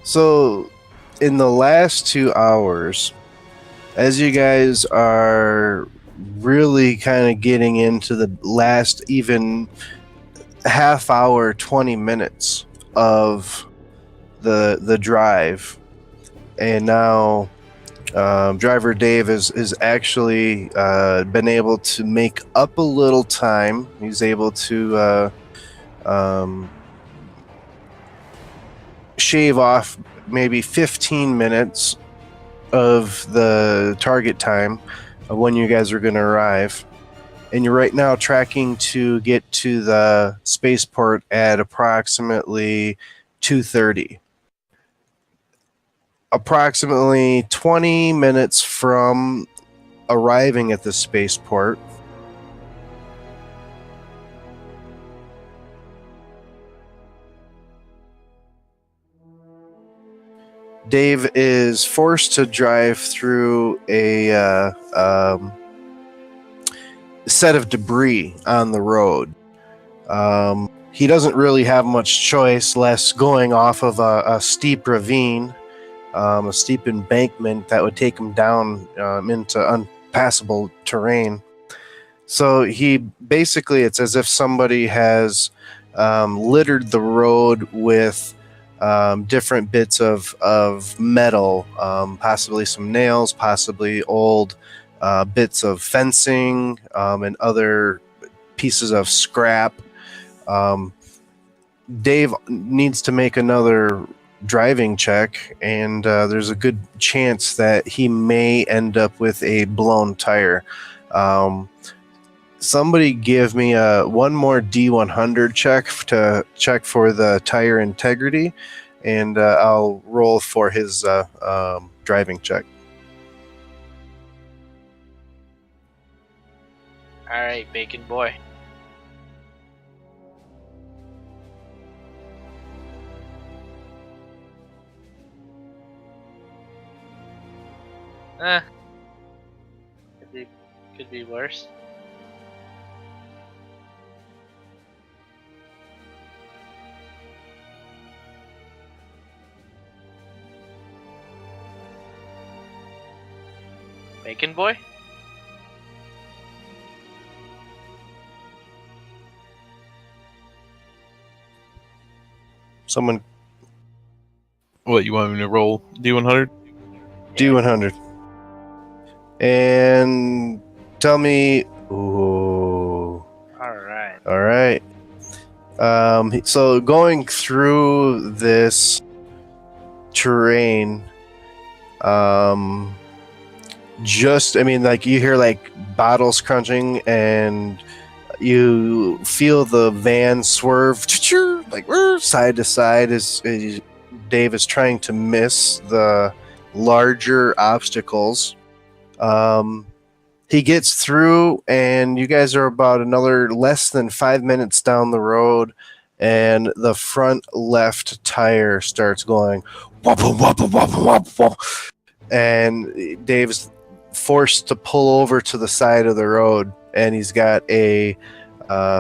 So, in the last 2 hours, as you guys are really kind of getting into the last even half hour, 20 minutes of the drive, and now driver Dave is actually been able to make up a little time. He's able to shave off maybe 15 minutes of the target time of when you guys are going to arrive. And you're right now tracking to get to the spaceport at approximately 2:30. Approximately 20 minutes from arriving at the spaceport, Dave is forced to drive through a set of debris on the road. He doesn't really have much choice, less going off of a steep ravine, a steep embankment that would take him down into unpassable terrain. So he basically, it's as if somebody has littered the road with different bits of metal, possibly some nails, possibly old bits of fencing, and other pieces of scrap. Dave needs to make another driving check, and there's a good chance that he may end up with a blown tire. Somebody give me one more D100 check to check for the tire integrity, and I'll roll for his driving check. All right, Bacon Boy. Could be worse. Bacon Boy? Someone What, you want me to roll D100? D100. And tell me. Ooh. All right. So going through this terrain, like you hear like bottles crunching, and you feel the van swerve like side to side as Dave is trying to miss the larger obstacles. He gets through, and you guys are about another less than 5 minutes down the road, and the front left tire starts going wop, wop, wop, wop, wop, wop, and Dave's forced to pull over to the side of the road, and he's got a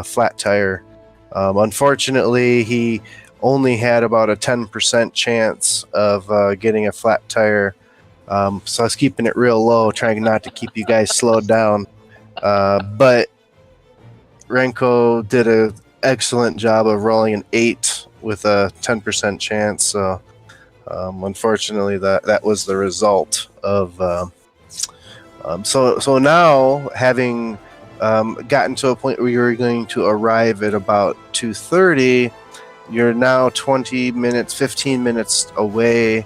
flat tire. Unfortunately, he only had about a 10% chance of getting a flat tire. So I was keeping it real low, trying not to keep you guys slowed down. But Renko did an excellent job of rolling an 8 with a 10% chance. So unfortunately, that was the result of. So now, having gotten to a point where you're going to arrive at about 2:30, you're now 20 minutes, 15 minutes away,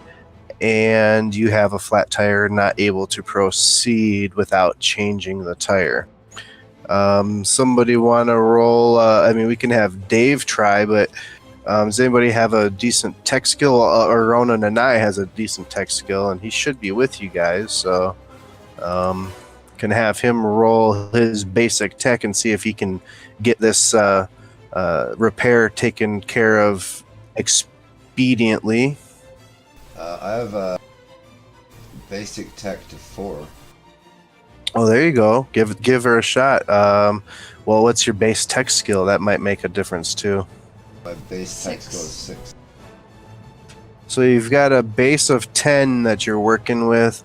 and you have a flat tire, not able to proceed without changing the tire. Somebody want to roll? We can have Dave try, but does anybody have a decent tech skill? Or Ronan and I has a decent tech skill, and he should be with you guys, so can have him roll his basic tech and see if he can get this repair taken care of expediently. I have basic tech to 4. Oh, there you go. Give her a shot. Well, what's your base tech skill? That might make a difference too. My base tech skill is 6. So you've got a base of 10 that you're working with,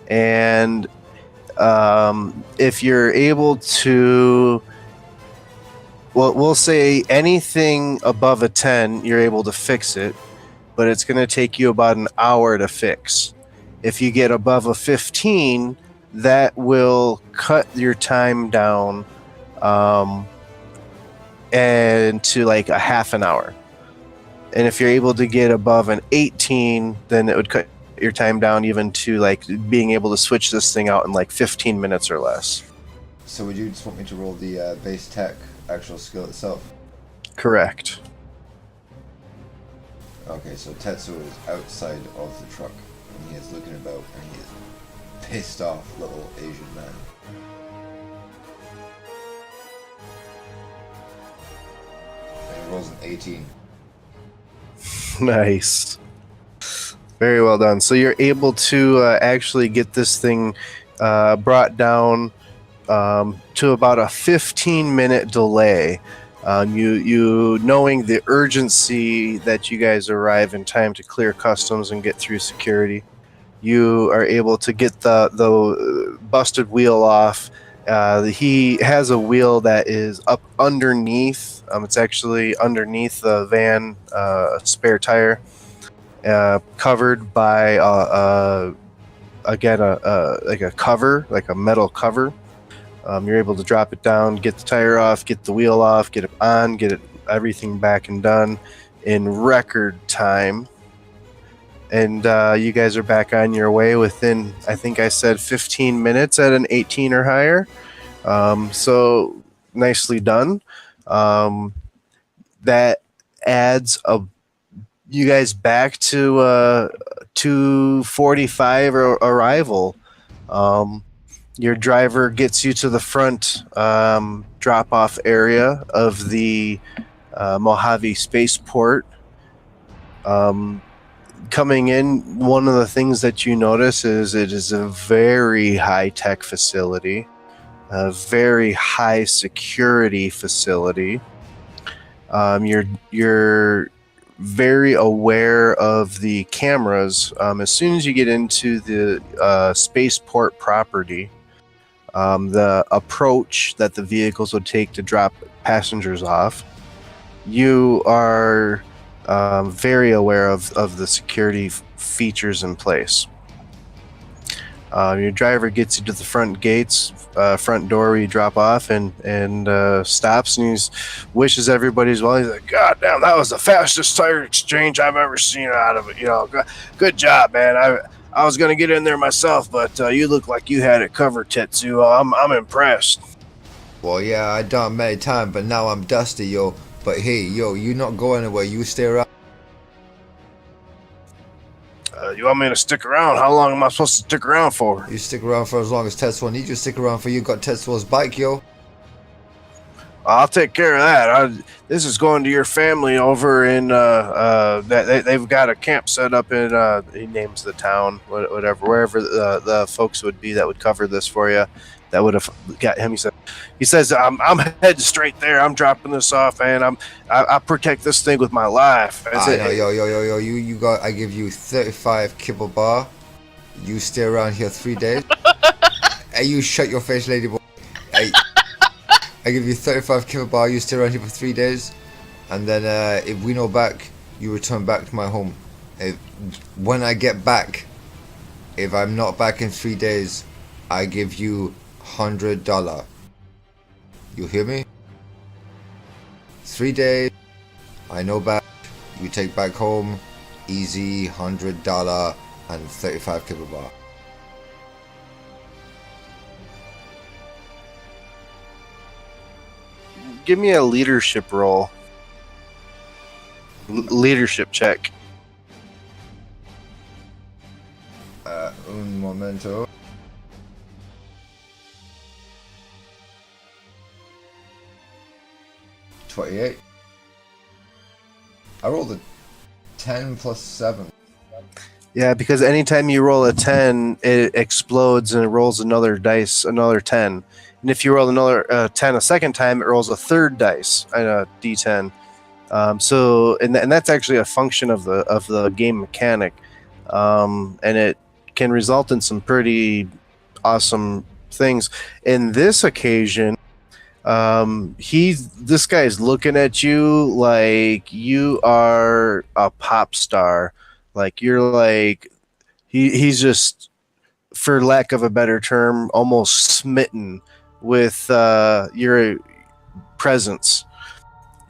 and if you're able to, well, we'll say anything above a 10, you're able to fix it, but it's going to take you about an hour to fix. If you get above a 15, that will cut your time down and to like a half an hour. And if you're able to get above an 18, then it would cut your time down even to like being able to switch this thing out in like 15 minutes or less. So would you just want me to roll the base tech actual skill itself? Correct. Okay, so Tetsuo is outside of the truck, and he is looking about, and he is pissed off little Asian man. And he rolls an 18. Nice. Very well done. So you're able to actually get this thing brought down to about a 15-minute delay. You knowing the urgency that you guys arrive in time to clear customs and get through security, you are able to get the busted wheel off. He has a wheel that is up underneath. It's actually underneath the van, spare tire, covered by again like a cover, like a metal cover. You're able to drop it down, get the tire off, get the wheel off, get it on, get it everything back and done in record time. And you guys are back on your way within, I think I said 15 minutes at an 18 or higher. So nicely done. That adds you guys back to 2:45 arrival. Your driver gets you to the front drop-off area of the Mojave Spaceport. Coming in, one of the things that you notice is it is a very high-tech facility, a very high security facility. You're very aware of the cameras. As soon as you get into the spaceport property, the approach that the vehicles would take to drop passengers off, you are very aware of the security features in place. Your driver gets you to the front gates, front door where you drop off, and stops, and he wishes everybody's well. He's like, "God damn, that was the fastest tire exchange I've ever seen out of it. You know, good job, man. I was gonna get in there myself, but you look like you had it covered, Tetsuo. I'm impressed." Well, yeah, I done it many times, but now I'm dusty, yo. But hey, yo, you not go anywhere. You stay around. You want me to stick around? How long am I supposed to stick around for? You stick around for as long as Tetsuo needs you to stick around for. You got Tetsuo's bike, yo. I'll take care of that. This is going to your family over in they've got a camp set up in he names the town, whatever, wherever the folks would be that would cover this for you. That would have got him. He says I'm heading straight there. I'm dropping this off, man. I protect this thing with my life. I know, yo. You got. I give you 35 kibble bar. You stay around here 3 days. Hey, you shut your face, lady boy. Hey. I give you 35 kibble bar, you stay around here for 3 days, and then if we know back, you return back to my home. When I get back, if I'm not back in 3 days, I give you $100. You hear me? 3 days, I know back, you take back home, easy $100 and 35 kibble bar. Give me a leadership roll. Leadership check. Un momento. $28. I rolled a 10 plus 7. Yeah, because anytime you roll a 10, it explodes and it rolls another 10. And if you roll another 10 a second time, it rolls a third dice, a d10. And that's actually a function of the game mechanic, and it can result in some pretty awesome things. In this occasion, this guy's looking at you like you are a pop star, like you're like he's just, for lack of a better term, almost smitten with your presence.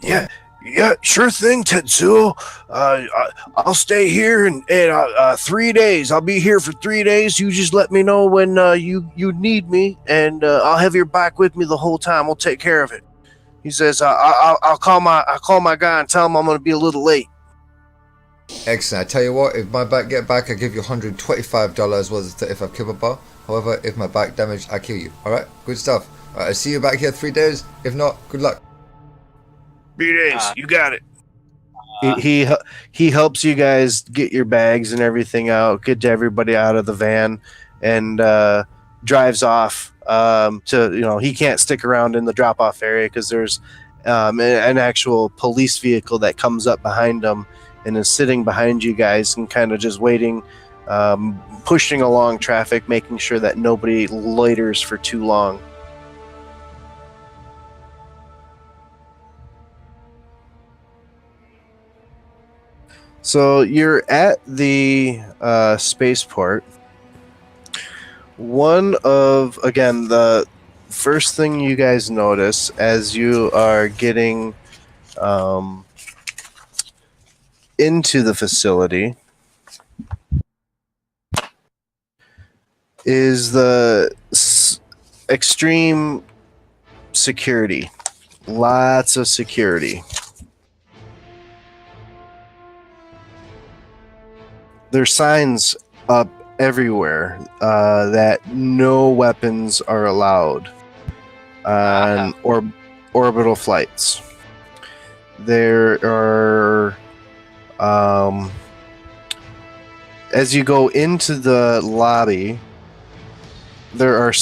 Yeah, yeah, sure thing, Tetsuo. I'll stay here in 3 days. I'll be here for 3 days. You just let me know when you need me, and I'll have your back with me the whole time. We'll take care of it. He says, I'll call my guy and tell him I'm going to be a little late. Excellent. I tell you what, if my back get back, I give you $125 worth of 35 kibble bar. However, if my back damaged, I kill you. Alright? Good stuff. Alright, I'll see you back here 3 days. If not, good luck. 3 days, you got it. He helps you guys get your bags and everything out, get everybody out of the van, and drives off. He can't stick around in the drop-off area because there's an actual police vehicle that comes up behind him and is sitting behind you guys and kind of just waiting, pushing along traffic, making sure that nobody loiters for too long. So you're at the spaceport. The first thing you guys notice as you are getting into the facility is the extreme security. Lots of security. There's signs up everywhere that no weapons are allowed on orbital flights. There are, as you go into the lobby, there are,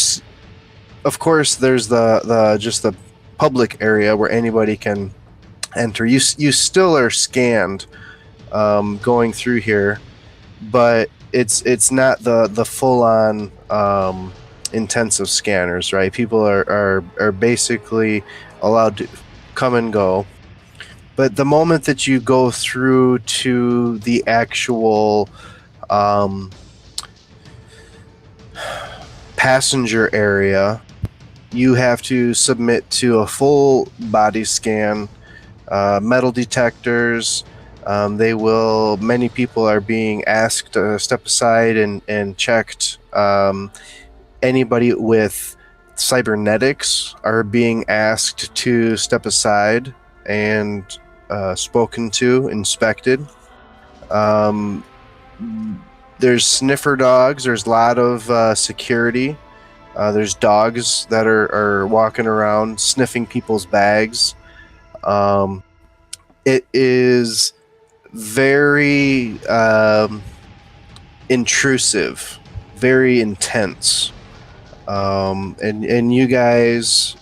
of course, there's the public area where anybody can enter. You still are scanned going through here, but it's not the full-on intensive scanners, right? People are basically allowed to come and go. But the moment that you go through to the actual passenger area, you have to submit to a full body scan, metal detectors. Many people are being asked to step aside and checked. Anybody with cybernetics are being asked to step aside and spoken to, inspected. There's sniffer dogs. There's a lot of security. There's dogs that are walking around sniffing people's bags. It is very intrusive, very intense, and you guys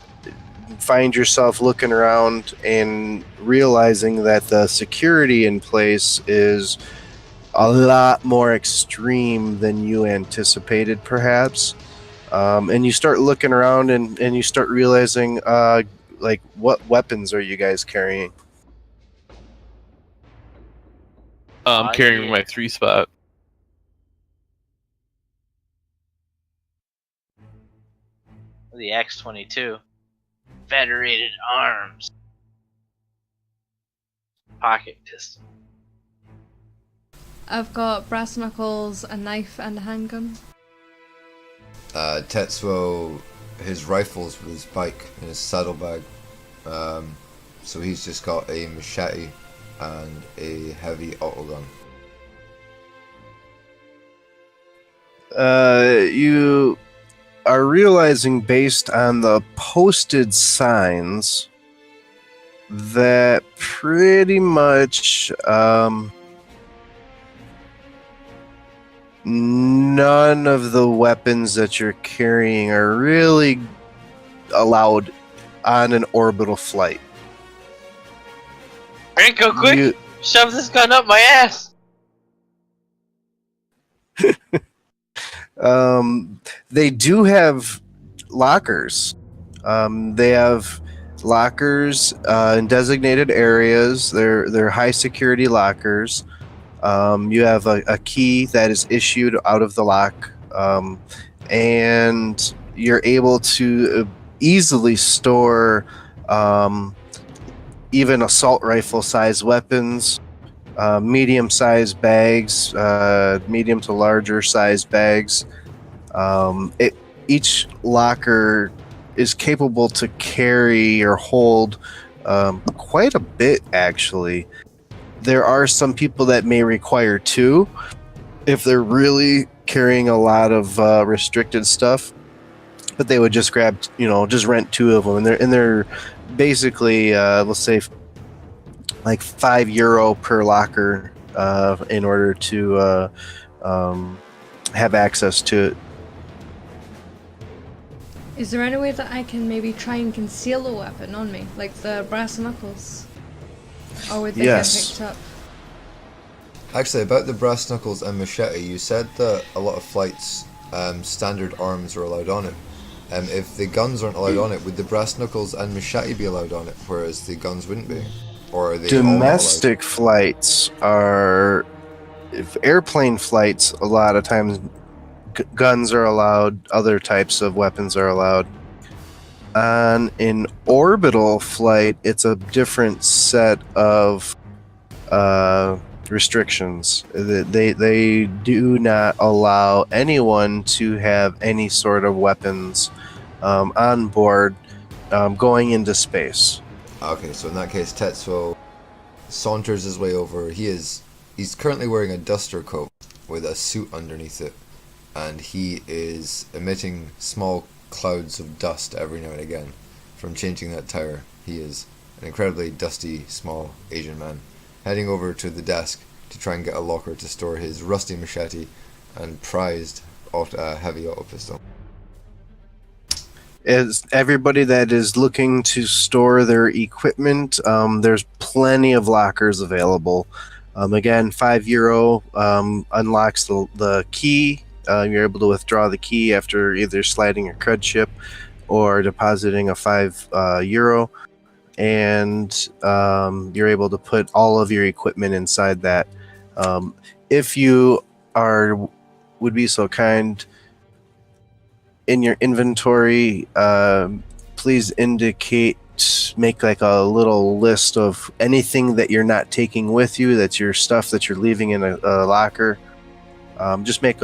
find yourself looking around and realizing that the security in place is a lot more extreme than you anticipated, perhaps. And you start looking around and you start realizing, what weapons are you guys carrying? I'm carrying my 3-spot. The X-22. Federated Arms. Pocket pistol. I've got brass knuckles, a knife, and a handgun. Tetsuo, his rifle's with his bike in his saddlebag. So he's just got a machete and a heavy autogun. You are realizing, based on the posted signs, that pretty much none of the weapons that you're carrying are really allowed on an orbital flight. Franco, quick! You, Shove this gun up my ass! they do have lockers. They have lockers in designated areas. They're high security lockers. You have a key that is issued out of the lock, and you're able to easily store even assault rifle size weapons, medium sized bags, medium to larger size bags. Each locker is capable to carry or hold quite a bit, actually. There are some people that may require two if they're really carrying a lot of restricted stuff, but they would just grab, just rent two of them, and they're basically, let's say, like €5 per locker in order to have access to it. Is there any way that I can maybe try and conceal a weapon on me, like the brass knuckles? Or would they Yes. get picked up? Actually, about the brass knuckles and machete, you said that a lot of flights, standard arms are allowed on it. If the guns aren't allowed on it, would the brass knuckles and machete be allowed on it, whereas the guns wouldn't be? Or are they all not allowed? Domestic flights are, if airplane flights, a lot of times guns are allowed, other types of weapons are allowed. On an orbital flight, it's a different set of restrictions. They do not allow anyone to have any sort of weapons on board going into space. Okay, so in that case, Tetsuo saunters his way over. He's currently wearing a duster coat with a suit underneath it, and he is emitting small clouds of dust every now and again from changing that tire. He is an incredibly dusty, small Asian man, heading over to the desk to try and get a locker to store his rusty machete and prized heavy auto pistol. As everybody that is looking to store their equipment, there's plenty of lockers available. Again, €5 unlocks the key. You're able to withdraw the key after either sliding a cred chip or depositing a €5, and you're able to put all of your equipment inside that. If you would be so kind, in your inventory, please make like a little list of anything that you're not taking with you, that's your stuff that you're leaving in a locker. Just make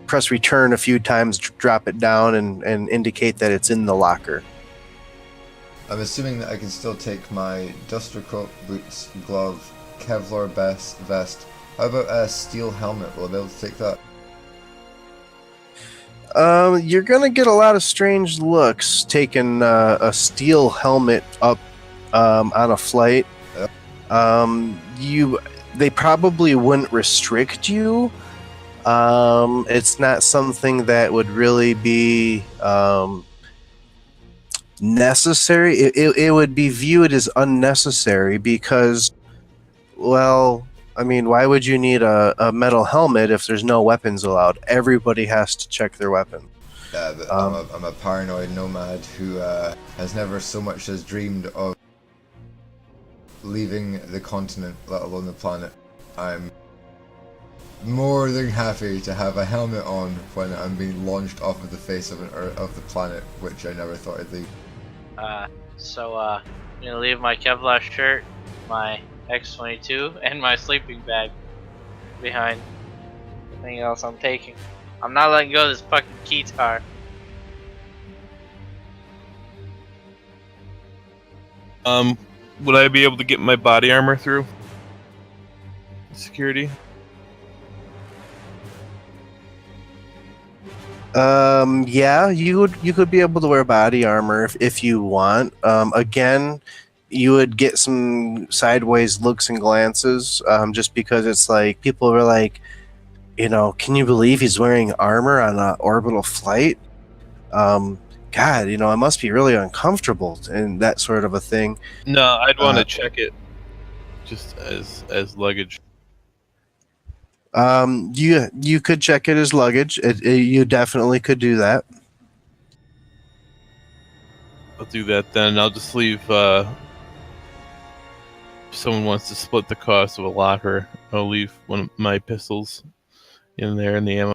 press return a few times, drop it down, and indicate that it's in the locker. I'm assuming that I can still take my duster coat, boots, glove, Kevlar vest. How about a steel helmet? Will I be able to take that? You're gonna get a lot of strange looks taking a steel helmet up on a flight. They probably wouldn't restrict you. It's not something that would really be necessary. It would be viewed as unnecessary because, well, I mean, why would you need a metal helmet if there's no weapons allowed? Everybody has to check their weapon. Yeah, but I'm a paranoid nomad who has never so much as dreamed of leaving the continent, let alone the planet. I'm more than happy to have a helmet on when I'm being launched off of the face of the planet, which I never thought I'd leave. I'm gonna leave my Kevlar shirt, my X-22, and my sleeping bag behind. Anything else I'm taking? I'm not letting go of this fucking keytar. Would I be able to get my body armor through security? Yeah, you could be able to wear body armor if you want. Again, you would get some sideways looks and glances, just because it's like people are like, can you believe he's wearing armor on an orbital flight? God, it must be really uncomfortable and that sort of a thing. No, I'd want Uh, to check it just as luggage. You could check it as luggage. You definitely could do that. I'll do that then. I'll just leave. If someone wants to split the cost of a locker, I'll leave one of my pistols in there and the ammo.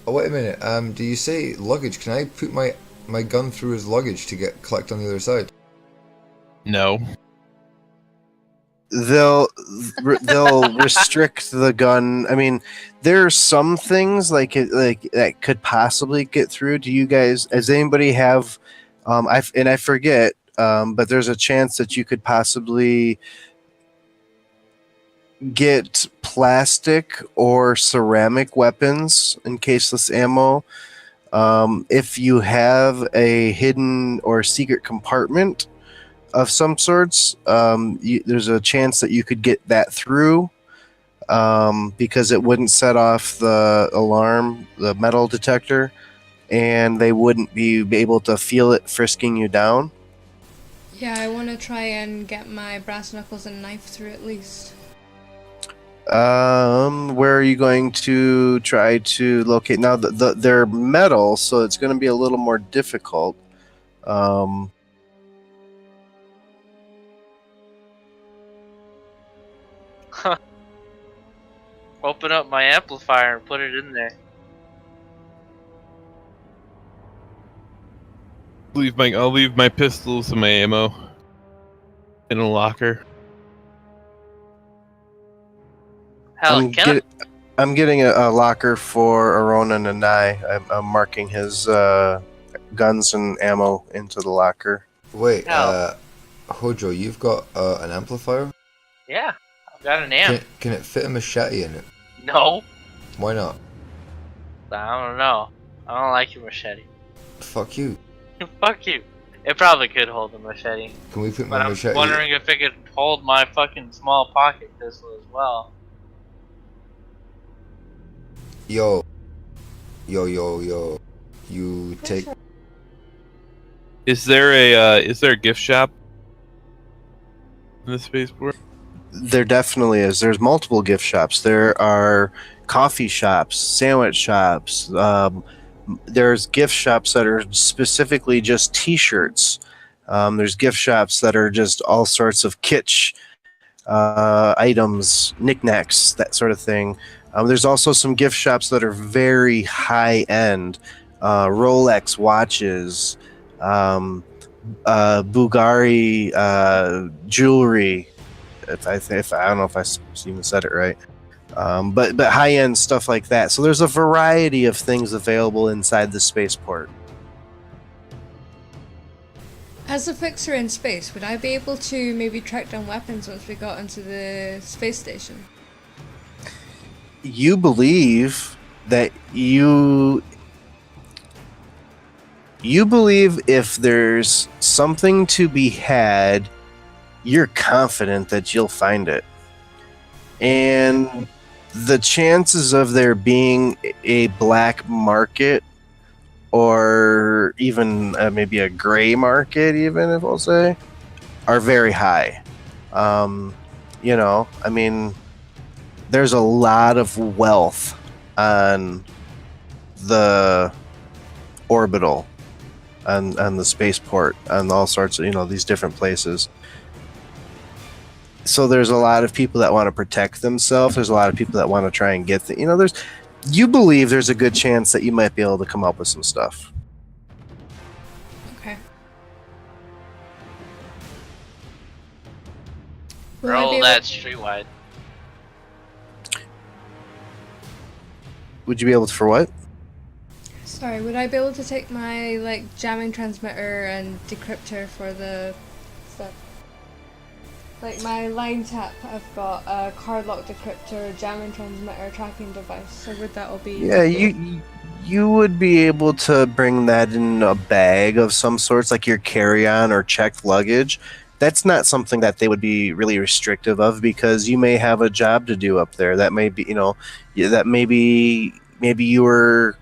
Oh, wait a minute. Do you say luggage? Can I put my gun through his luggage to collect on the other side? No. They'll restrict the gun. I mean, there are some things like that could possibly get through. Do you guys? Does anybody have? I forget. But there's a chance that you could possibly get plastic or ceramic weapons in caseless ammo. If you have a hidden or secret compartment of some sorts, there's a chance that you could get that through, because it wouldn't set off the alarm, the metal detector, and they wouldn't be able to feel it frisking you down. Yeah, I want to try and get my brass knuckles and knife through at least. Where are you going to try to locate now? They're metal, so it's going to be a little more difficult. Open up my amplifier and put it in there. I'll leave my pistols and my ammo in a locker. Hell, I'm getting a locker for Aronan and I'm marking his guns and ammo into the locker. Wait, No. Hojo, you've got an amplifier? Yeah, I've got an amp. Can it fit a machete in it? No, Why not? I don't know. I don't like your machete. Fuck you. Fuck you. It probably could hold a machete, Can we put but my I'm machete? wondering if it could hold my fucking small pocket pistol as well. Yo. You take. Is there a gift shop in the spaceport? There definitely is. There's multiple gift shops. There are coffee shops, sandwich shops. There's gift shops that are specifically just T-shirts. There's gift shops that are just all sorts of kitsch items, knickknacks, that sort of thing. There's also some gift shops that are very high end, Rolex watches, Bulgari jewelry. If I don't know if I even said it right, but high end stuff like that. So there's a variety of things available inside the spaceport. As a fixer in space, would I be able to maybe track down weapons once we got into the space station? You believe that you believe if there's something to be had, you're confident that you'll find it. And the chances of there being a black market or even maybe a gray market, even if I'll say, are very high. I mean, there's a lot of wealth on the orbital and the spaceport and all sorts of, these different places. So there's a lot of people that want to protect themselves. There's a lot of people that want to try and get you believe there's a good chance that you might be able to come up with some stuff. Okay. Will I be Roll able- that streetwide. Would you be able to, for what? Sorry, would I be able to take my jamming transmitter and decryptor for the stuff? Like my line tap, I've got a card lock decryptor, jamming transmitter, tracking device. So would that all be? Yeah, you would be able to bring that in a bag of some sorts, like your carry-on or checked luggage. That's not something that they would be really restrictive of, because you may have a job to do up there. That may be, that maybe you were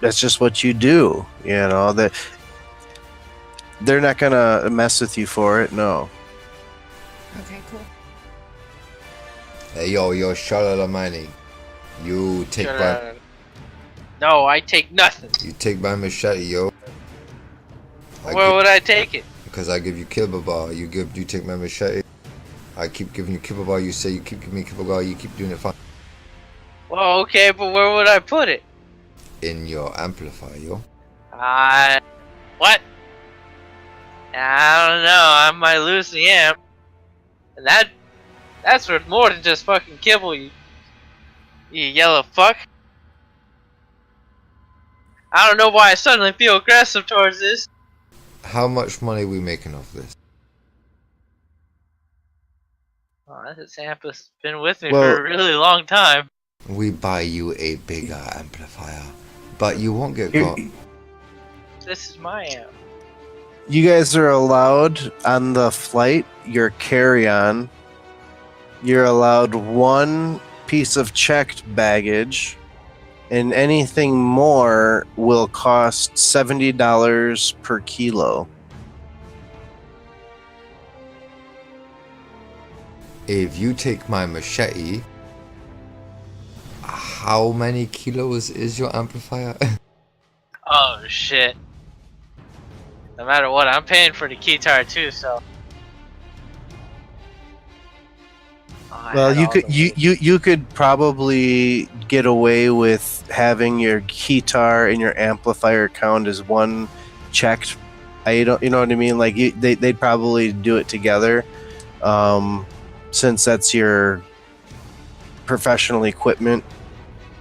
that's just what you do. You know that they're not gonna mess with you for it. No. Okay, cool. Hey, yo, Charlemagne. You take my No, I take nothing. machete, yo. Where would I take it? Because I give you kibble bar. You take my machete. I keep giving you kibble bar. You say you keep giving me kibble bar. You keep doing it fine. Well, okay, but where would I put it? In your amplifier, yo. What? I don't know. I might lose the amp, and that's worth more than just fucking kibble. You yellow fuck. I don't know why I suddenly feel aggressive towards this. How much money are we making off this? Oh, this amp has been with me Well- for a really long time. We buy you a bigger amplifier, but you won't get Here- caught. This is my amp. You guys are allowed on the flight, your carry-on. You're allowed one piece of checked baggage, and anything more will cost $70 per kilo. If you take my machete, how many kilos is your amplifier? Oh shit. No matter what, I'm paying for the guitar too, so. Oh, I Well, had you all could the you could probably get away with having your guitar and your amplifier count as one checked. You know what I mean? Like they'd probably do it together, since that's your professional equipment.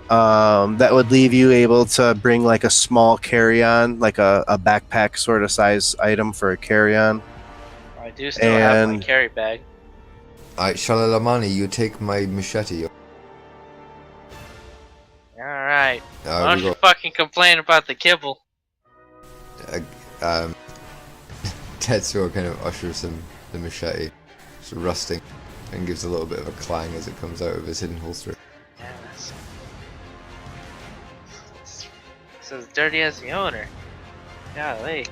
That would leave you able to bring like a small carry-on, like a backpack sort of size item for a carry-on. I do still have my and- carry bag. Alright, Shalalamani, you take my machete. Yo. Alright. Why We don't you go. fucking complain about the kibble? Tetsuo kind of ushers the machete. It's rusting and gives a little bit of a clang as it comes out of his hidden holster. Yes. It's as dirty as the owner. Golly.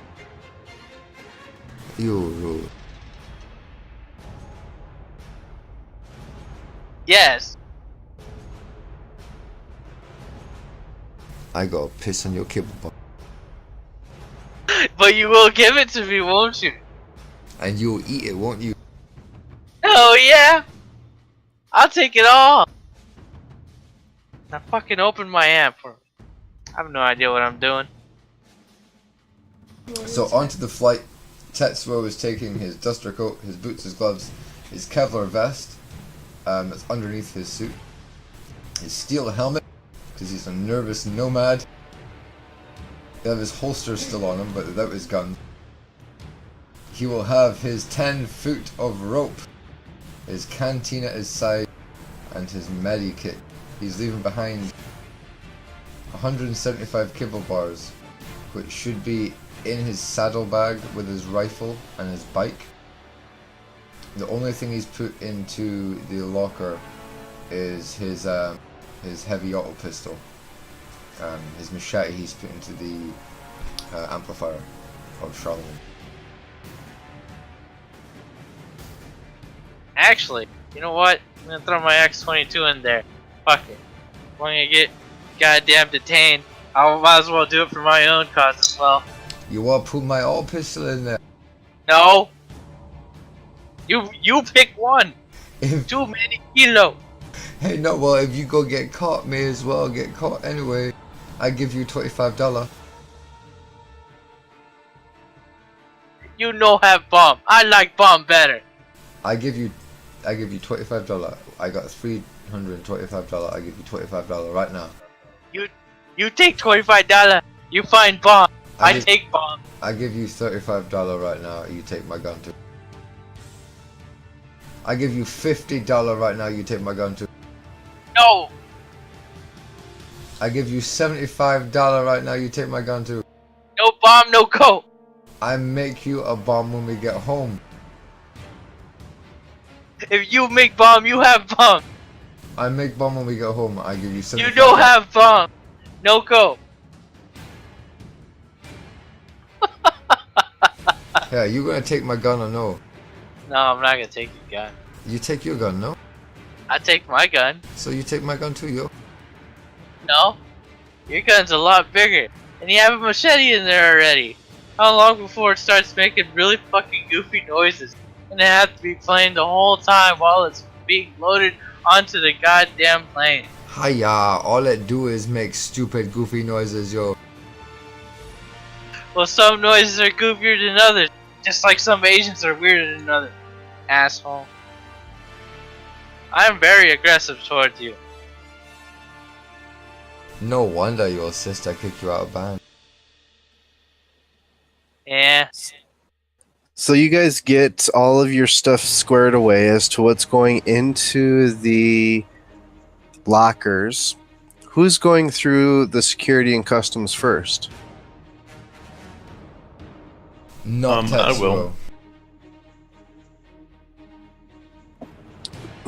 You Yes. I gotta piss on your kibble bar. But you will give it to me, won't you? And you'll eat it, won't you? Oh yeah! I'll take it all! Now fucking open my amp for me. I have no idea what I'm doing. So onto the flight, Tetsuo is taking his duster coat, his boots, his gloves, his Kevlar vest that's underneath his suit, his steel helmet, because he's a nervous nomad. He'll have his holster still on him, but without his gun. He will have his 10 foot of rope, his canteen at his side, and his medikit. He's leaving behind 175 kibble bars, which should be in his saddlebag with his rifle and his bike. The only thing he's put into the locker is his heavy auto pistol. His machete he's put into the amplifier of Charlemagne. Actually, you know what? I'm gonna throw my X-22 in there. Fuck it. If I'm gonna get goddamn detained, I might as well do it for my own cause as well. You wanna put my auto pistol in there? No! You pick one! If, Too many kilo! hey, no, well, if you go get caught, may as well get caught anyway. I give you $25. You know have bomb. I like bomb better. I give you $25. I got $325. I give you $25 right now. You take $25. You find bomb. I give- take bomb. I give you $35 right now. You take my gun too. I give you $50 right now. You take my gun too. No! I give you $75 right now. You take my gun too. No bomb, no coat. I make you a bomb when we get home. If you make bomb, you have bomb. I make bomb when we get home. I give you $75. You don't have bomb. No go. Yeah, you gonna take my gun or no? No, I'm not gonna take your gun. You take your gun, no? I take my gun. So you take my gun too, yo? No, your gun's a lot bigger, and you have a machete in there already. How long before it starts making really fucking goofy noises, and it have to be playing the whole time while it's being loaded onto the goddamn plane? Hiya, all it do is make stupid goofy noises, yo. Well, some noises are goofier than others, just like some Asians are weirder than others. Asshole. I am very aggressive towards you. No wonder your sister kicked you out of band. Yeah. So you guys get all of your stuff squared away as to what's going into the lockers. Who's going through the security and customs first? Not I Tetsuo. will.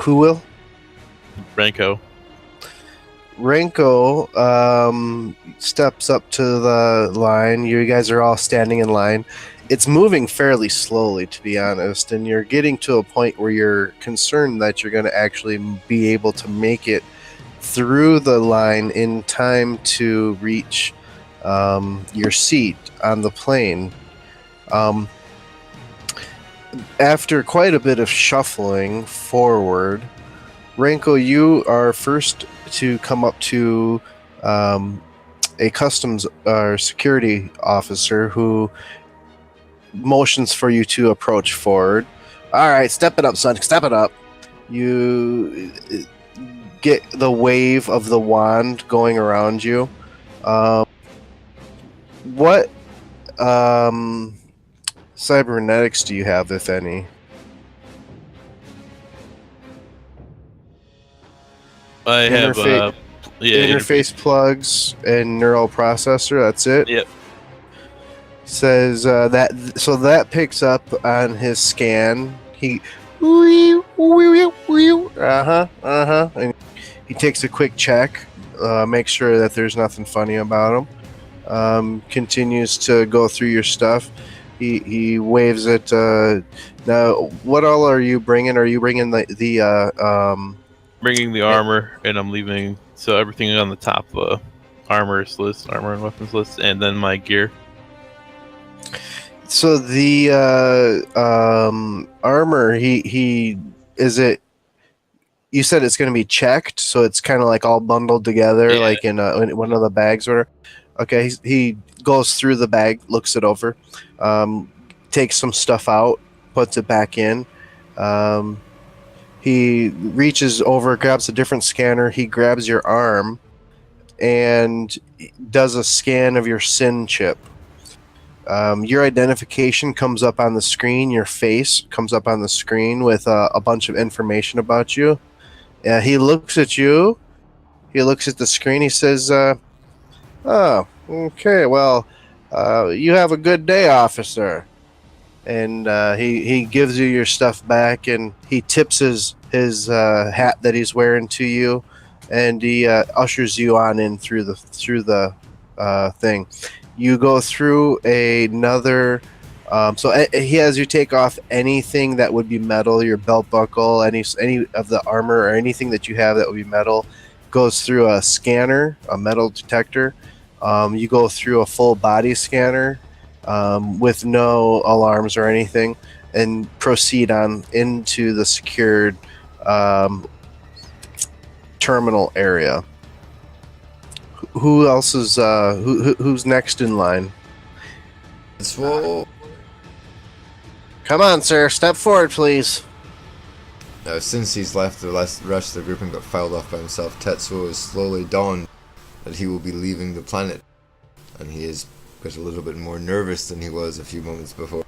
Who will? Renko. Renko steps up to the line. You guys are all standing in line. It's moving fairly slowly, to be honest, and you're getting to a point where you're concerned that you're going to actually be able to make it through the line in time to reach your seat on the plane. After quite a bit of shuffling forward, Renko, you are first to come up to a customs or security officer who motions for you to approach forward. All right, step it up, son. Step it up. You get the wave of the wand going around you. What cybernetics do you have, if any? I have Interface plugs and neural processor. That's it. Yep. Says that picks up on his scan. He and he takes a quick check, makes sure that there's nothing funny about him. Continues to go through your stuff. He waves it. Now, what all are you bringing? Are you bringing Bringing the armor, and I'm leaving. So everything on the top armor and weapons list, and then my gear. So the armor, he is it? You said it's going to be checked, so it's kind of like all bundled together, Yeah. like in one of the bags. Or okay, he goes through the bag, looks it over, takes some stuff out, puts it back in. He reaches over, grabs a different scanner. He grabs your arm and does a scan of your SIN chip. Your identification comes up on the screen. Your face comes up on the screen with a bunch of information about you. He looks at you. He looks at the screen. He says, "Oh, okay. Well, you have a good day, officer." And he gives you your stuff back, and he tips his hat that he's wearing to you, and he ushers you on in through the thing. You go through another. So he has you take off anything that would be metal, your belt buckle, any of the armor or anything that you have that would be metal, goes through a scanner, a metal detector. You go through a full body scanner with no alarms or anything, and proceed on into the secured terminal area. Who else is who's next in line? Tetsuo. Come on, sir. Step forward, please. Since he's left the rest of the group and got filed off by himself, Tetsuo is slowly dawned that he will be leaving the planet, and he is got a little bit more nervous than he was a few moments before.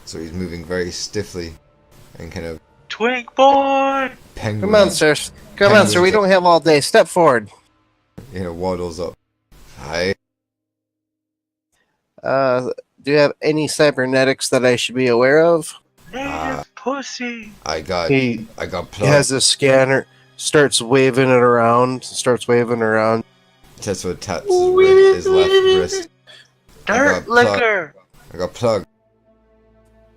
So he's moving very stiffly and kind of Twink boy! penguin. Come on, sir. Come on, sir. We don't have all day. Step forward. Waddles up. Hi. Do you have any cybernetics that I should be aware of? Native pussy! I got He plugged. has a scanner. Starts waving it around. Tetsuo taps his left wrist. Dirt liquor! I got plugged.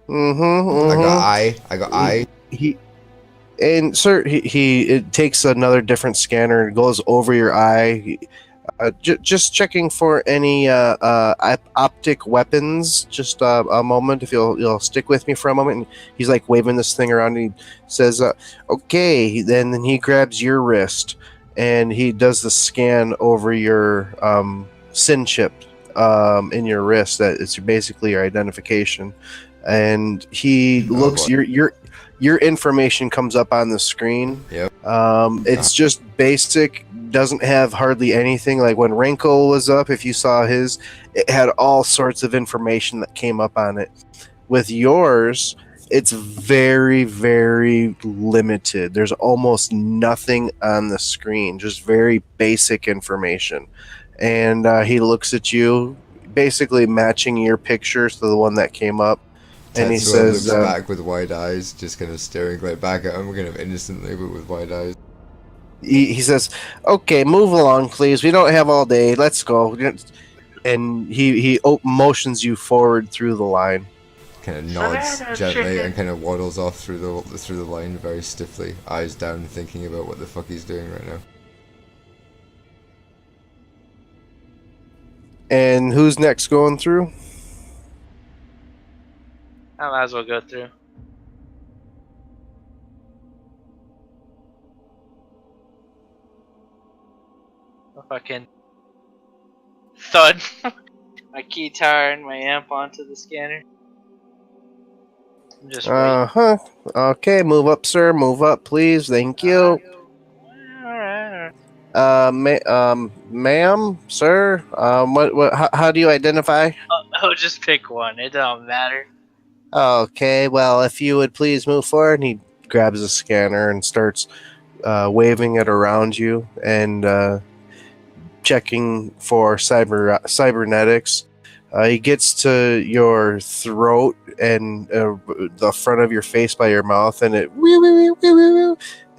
I got eye. I got eye. He and sir, he it takes another different scanner and goes over your eye. Just checking for any optic weapons. Just a moment, if you'll stick with me for a moment. And he's like waving this thing around, and he says, "Okay." Then he grabs your wrist, and he does the scan over your SIN chip in your wrist. That it's basically your identification. And he looks boy. your information comes up on the screen. Yep. It's just basic, doesn't have hardly anything. Like when Wrinkle was up, if you saw his, it had all sorts of information that came up on it. With yours, it's very, very limited. There's almost nothing on the screen, just very basic information. And he looks at you, basically matching your picture to the one that came up. And he Tetsuo says, looks back with wide eyes, just kind of staring right back at him, kind of innocently, but with wide eyes. he says, "Okay, move along, please. We don't have all day. Let's go." And he motions you forward through the line. Kind of nods Savannah gently chicken. and kind of waddles off through the line very stiffly, eyes down, thinking about what the fuck he's doing right now. And who's next going through? I might as well go through. A fucking thud. My keytar and my amp onto the scanner. I'm just waiting. Okay, move up, sir. Move up, please. Thank you. Alright. Ma'am, sir. How do you identify? Oh, just pick one. It don't matter. Okay, well, if you would please move forward. And he grabs a scanner and starts waving it around you and checking for cybernetics. He gets to your throat and the front of your face by your mouth, and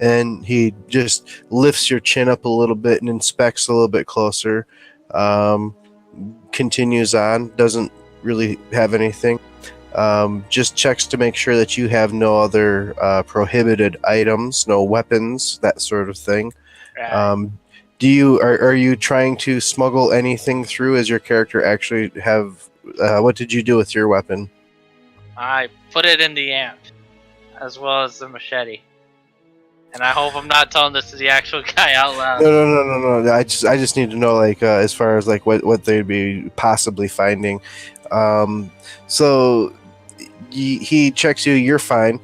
and he just lifts your chin up a little bit and inspects a little bit closer. Continues on, doesn't really have anything. Just checks to make sure that you have no other prohibited items, no weapons, that sort of thing. Right. Are you trying to smuggle anything through? As your character actually have? What did you do with your weapon? I put it in the amp, as well as the machete. And I hope I'm not telling this to the actual guy out loud. No. I just need to know, like, as far as like what they'd be possibly finding. So he checks you. You're fine.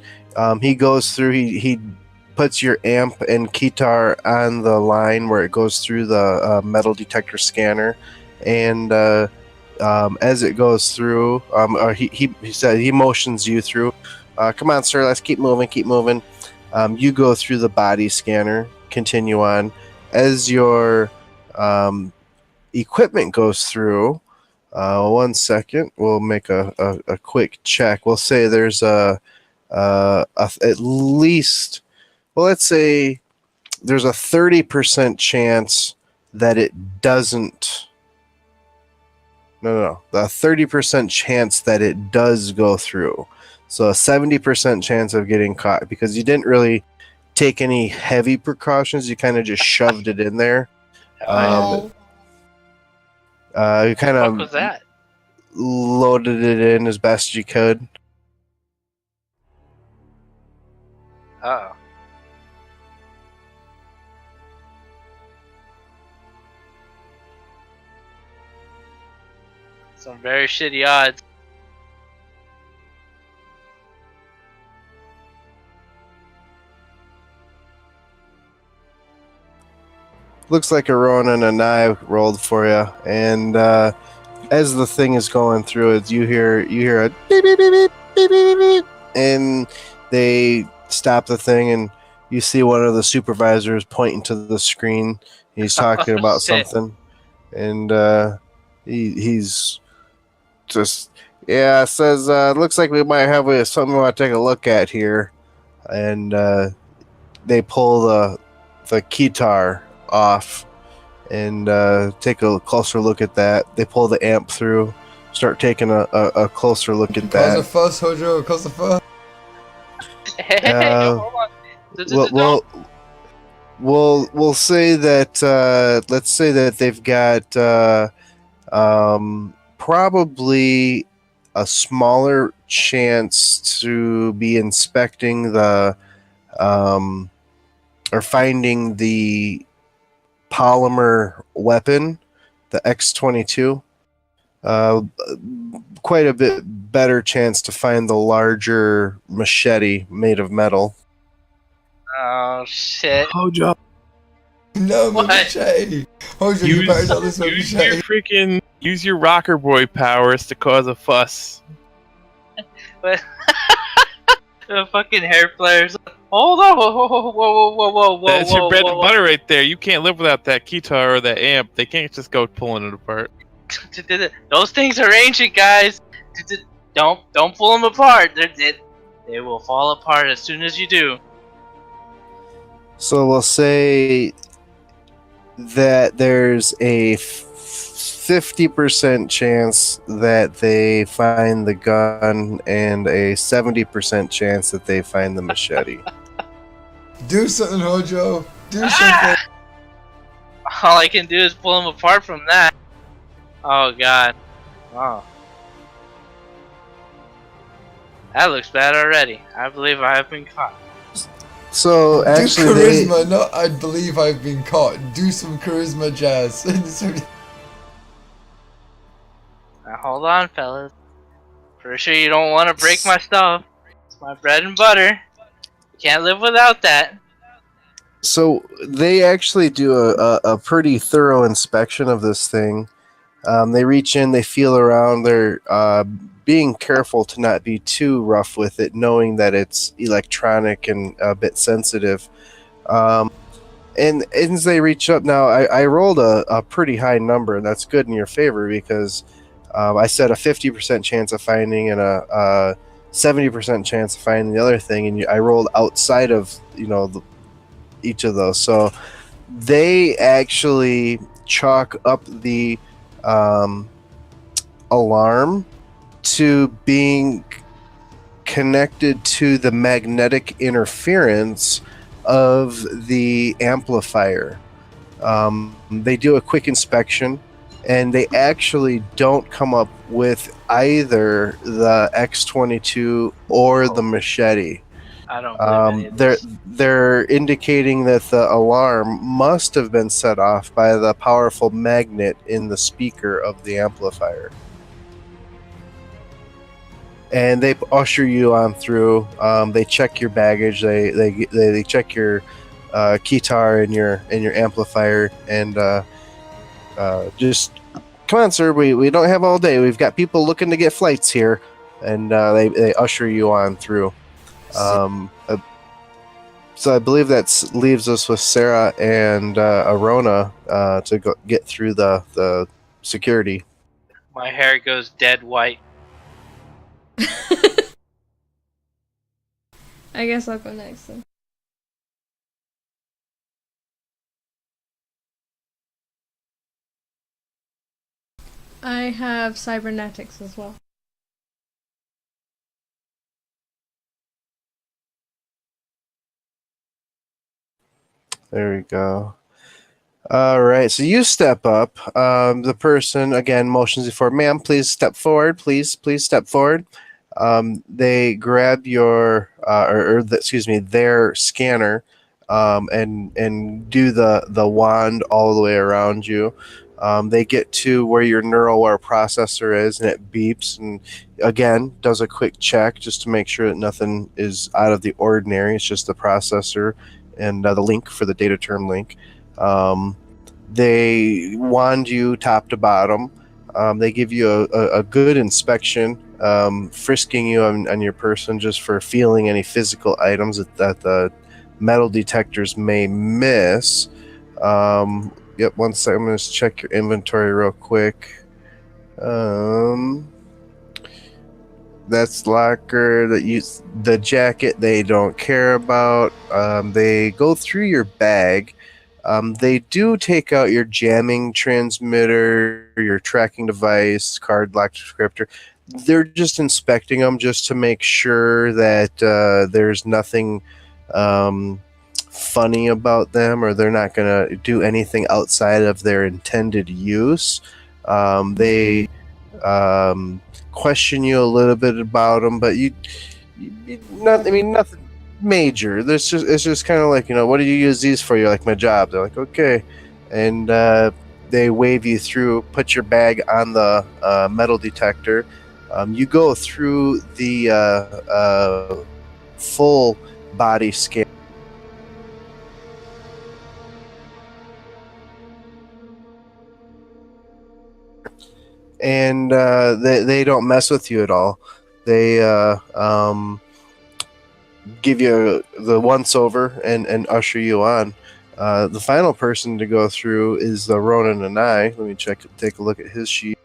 He goes through. He puts your amp and keytar on the line where it goes through the metal detector scanner, and as it goes through, he said he motions you through. Come on, sir. Let's keep moving. You go through the body scanner. Continue on. As your equipment goes through. 1 second. We'll make a quick check. We'll say there's at least. Well, let's say there's a 30% chance that it doesn't. No. The 30% chance that it does go through. So a 70% chance of getting caught because you didn't really take any heavy precautions. You kind of just shoved it in there. You kind What of was that? loaded it in as best you could. Oh. Some very shitty odds. Looks like a Ronin and I rolled for you, and as the thing is going through it, you hear a beep beep beep beep beep beep beep, and they stop the thing, and you see one of the supervisors pointing to the screen. He's talking about Shit. something, and he's just says looks like we might have something we want to take a look at here, and they pull the keytar off and take a closer look at that. They pull the amp through, start taking a closer look at Cause a that. fuss, Hojo. Cause a fuss. Hey, hold on. Well, Don't. we'll say that let's say that they've got probably a smaller chance to be inspecting the or finding the polymer weapon, the X-22. Uh, Quite a bit better chance to find the larger machete made of metal. Oh shit. Hojo, No, What? machete. Hojo, you better not listen to use your machete. use your rocker boy powers to cause a fuss. What? The fucking hair players. Hold on. Whoa. That's your bread and whoa. butter right there. You can't live without that guitar or that amp. They can't just go pulling it apart. Those things are ancient, guys. Don't pull them apart. They will fall apart as soon as you do. So we'll say that there's a 50% chance that they find the gun and a 70% chance that they find the machete. Do something, Hojo. Do something. All I can do is pull them apart from that. Oh god. Oh. That looks bad already. I believe I have been caught. So Do actually, charisma, not I believe I've been caught. Do some charisma, Jazz. Now hold on, fellas. Pretty sure you don't want to break my stuff. It's my bread and butter. Can't live without that. so they actually do a pretty thorough inspection of this thing. They reach in, they feel around, they're being careful to not be too rough with it, knowing that it's electronic and a bit sensitive. And as they reach up now, I rolled a pretty high number, and that's good in your favor because I said a 50% chance of finding and a 70% chance of finding the other thing, and I rolled outside of each of those. So they actually chalk up the alarm to being connected to the magnetic interference of the amplifier. They do a quick inspection, and they actually don't come up with either the X-22 or the machete. I don't believe any of They're this. they're indicating that the alarm must have been set off by the powerful magnet in the speaker of the amplifier. And they usher you on through. They check your baggage. They check your guitar and your amplifier, and just come on, sir. We don't have all day. We've got people looking to get flights here, and they usher you on through. So I believe that leaves us with Sarah and Arona to get through the security. My hair goes dead white. I guess I'll go next then. I have cybernetics as well. There we go. All right, so you step up. The person again motions you forward. Ma'am, please step forward. Please step forward. They grab your their scanner, and do the wand all the way around you. They get to where your neural processor is, and it beeps, and again does a quick check just to make sure that nothing is out of the ordinary. It's just the processor and the link for the data term link. They wand you top to bottom. They give you a good inspection, frisking you on your person just for feeling any physical items that the metal detectors may miss. Yep, one second. I'm going to check your inventory real quick. That's locker. The jacket they don't care about. They go through your bag. They do take out your jamming transmitter, your tracking device, card lock descriptor. They're just inspecting them just to make sure that there's nothing funny about them, or they're not going to do anything outside of their intended use. They question you a little bit about them, but nothing major. It's just kind of like, what do you use these for? You're like, my job. They're like, okay, and they wave you through, put your bag on the metal detector. You go through the full body scan. And they don't mess with you at all. They give you the once over and usher you on. The final person to go through is the Ronan and I. Let me take a look at his sheet.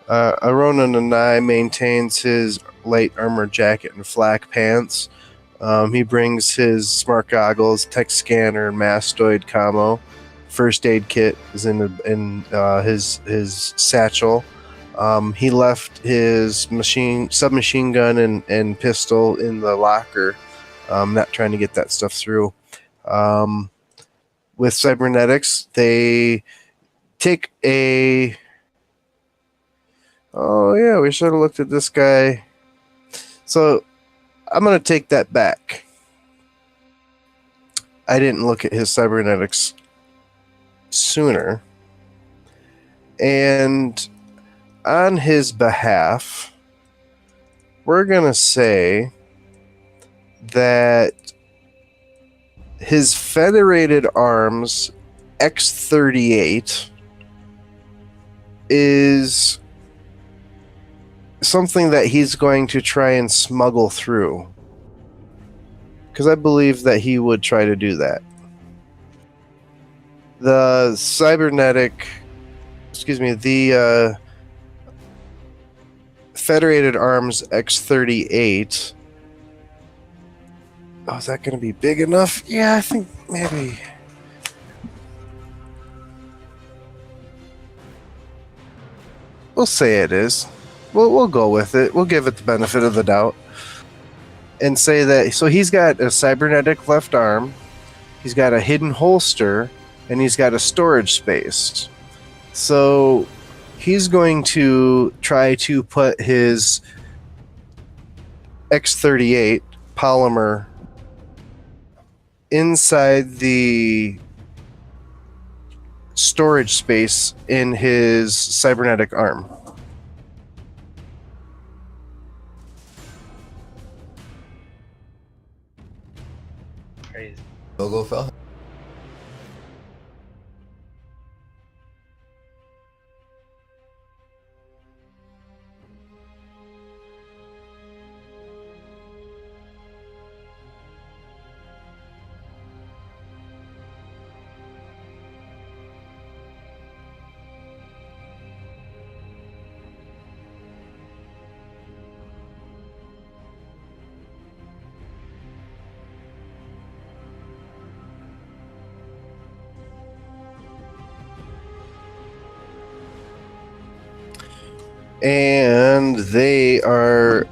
Ronan and I maintains his light armor jacket and flak pants. He brings his smart goggles, tech scanner, and mastoid camo. First aid kit is in his satchel. He left his submachine gun and pistol in the locker. Not trying to get that stuff through. With cybernetics, they take a... Oh yeah, we should have looked at this guy. So I'm going to take that back. I didn't look at his cybernetics sooner. And on his behalf, we're going to say that his Federated Arms X-38 is something that he's going to try and smuggle through. Because I believe that he would try to do that. The Federated Arms X-38. Oh, is that going to be big enough? Yeah, I think maybe. We'll say it is. We'll go with it. We'll give it the benefit of the doubt. And say that, so he's got a cybernetic left arm, he's got a hidden holster, and he's got a storage space. So he's going to try to put his X-38 polymer inside the storage space in his cybernetic arm. Crazy. Logo fell. And they are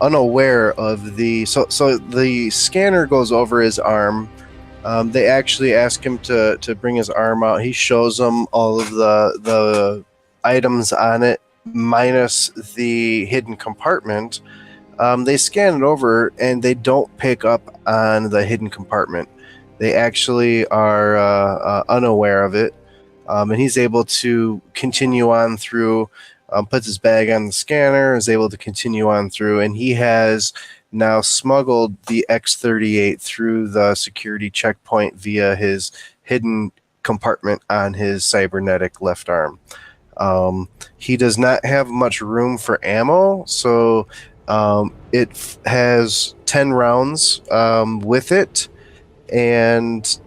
unaware of the so the scanner goes over his arm. They actually ask him to bring his arm out. He shows them all of the items on it minus the hidden compartment. They scan it over and they don't pick up on the hidden compartment. They actually are unaware of it, and he's able to continue on through. Puts his bag on the scanner, is able to continue on through, and he has now smuggled the X-38 through the security checkpoint via his hidden compartment on his cybernetic left arm. He does not have much room for ammo, so it has 10 rounds with it, and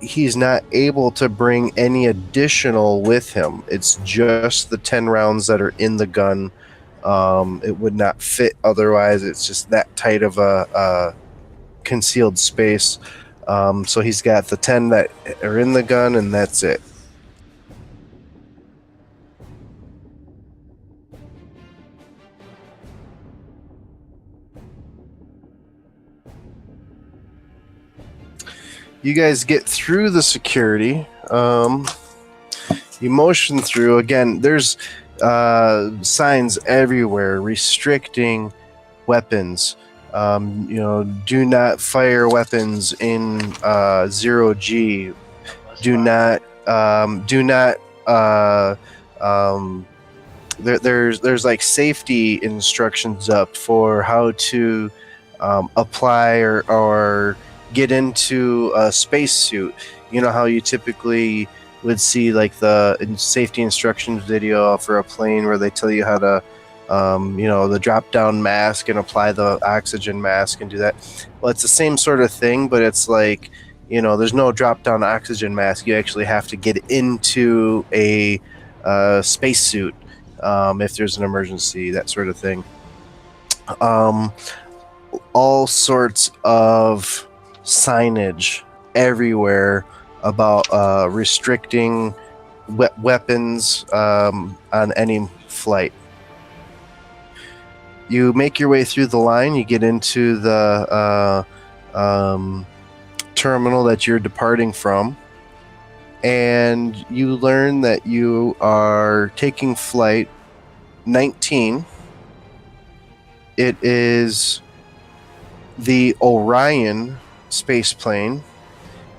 he's not able to bring any additional with him. It's just the 10 rounds that are in the gun It would not fit otherwise. It's just that tight of a concealed space. So he's got the 10 that are in the gun, and that's it. You guys get through the security. You motion through. Again, there's signs everywhere restricting weapons. Do not fire weapons in 0G. Do not. There's like safety instructions up for how to apply or get into a spacesuit. You know how you typically would see like the safety instructions video for a plane where they tell you how to the drop down mask and apply the oxygen mask and do that. Well, it's the same sort of thing, but it's like, there's no drop down oxygen mask. You actually have to get into a spacesuit if there's an emergency, that sort of thing. All sorts of signage everywhere about restricting weapons on any flight. You make your way through the line. You get into the terminal that you're departing from, and you learn that you are taking flight 19. It is the Orion space plane.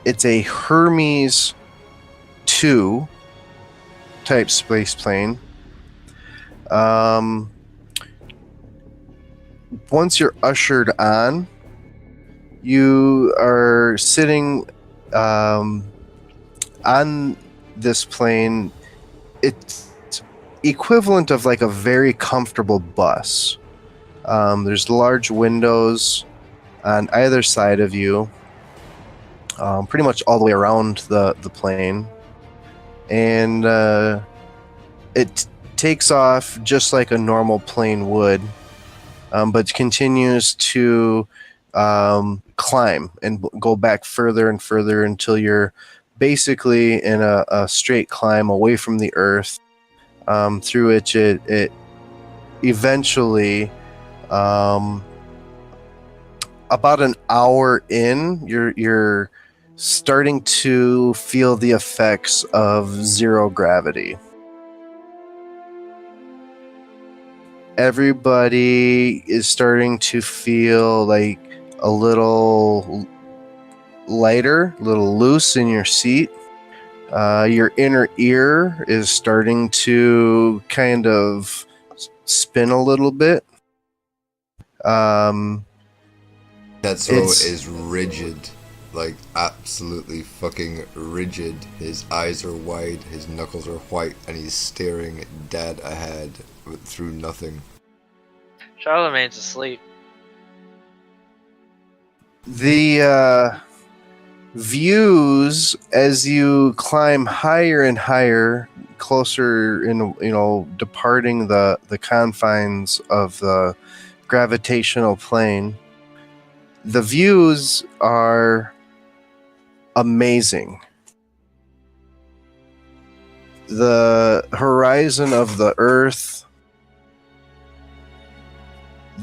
It's a Hermes 2 type space plane. Once you're ushered on, you are sitting on this plane. It's equivalent of like a very comfortable bus. There's large windows on either side of you, pretty much all the way around the plane. And it takes off just like a normal plane would, but continues to climb and go back further and further until you're basically in a straight climb away from the Earth, through which it eventually, about an hour in, you're starting to feel the effects of zero gravity. Everybody is starting to feel like a little lighter, a little loose in your seat. Your inner ear is starting to kind of spin a little bit. Tetsuo is rigid, like absolutely fucking rigid. His eyes are wide, his knuckles are white, and he's staring dead ahead through nothing. Charlemagne's asleep. The views as you climb higher and higher, closer in, departing the confines of the gravitational plane, the views are amazing. The horizon of the Earth,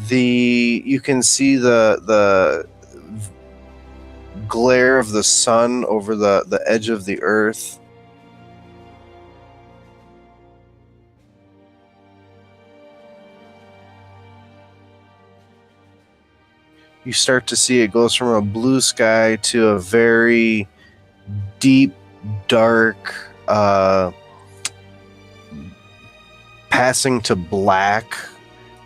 you can see the glare of the sun over the edge of the Earth. You start to see it goes from a blue sky to a very deep, dark, passing to black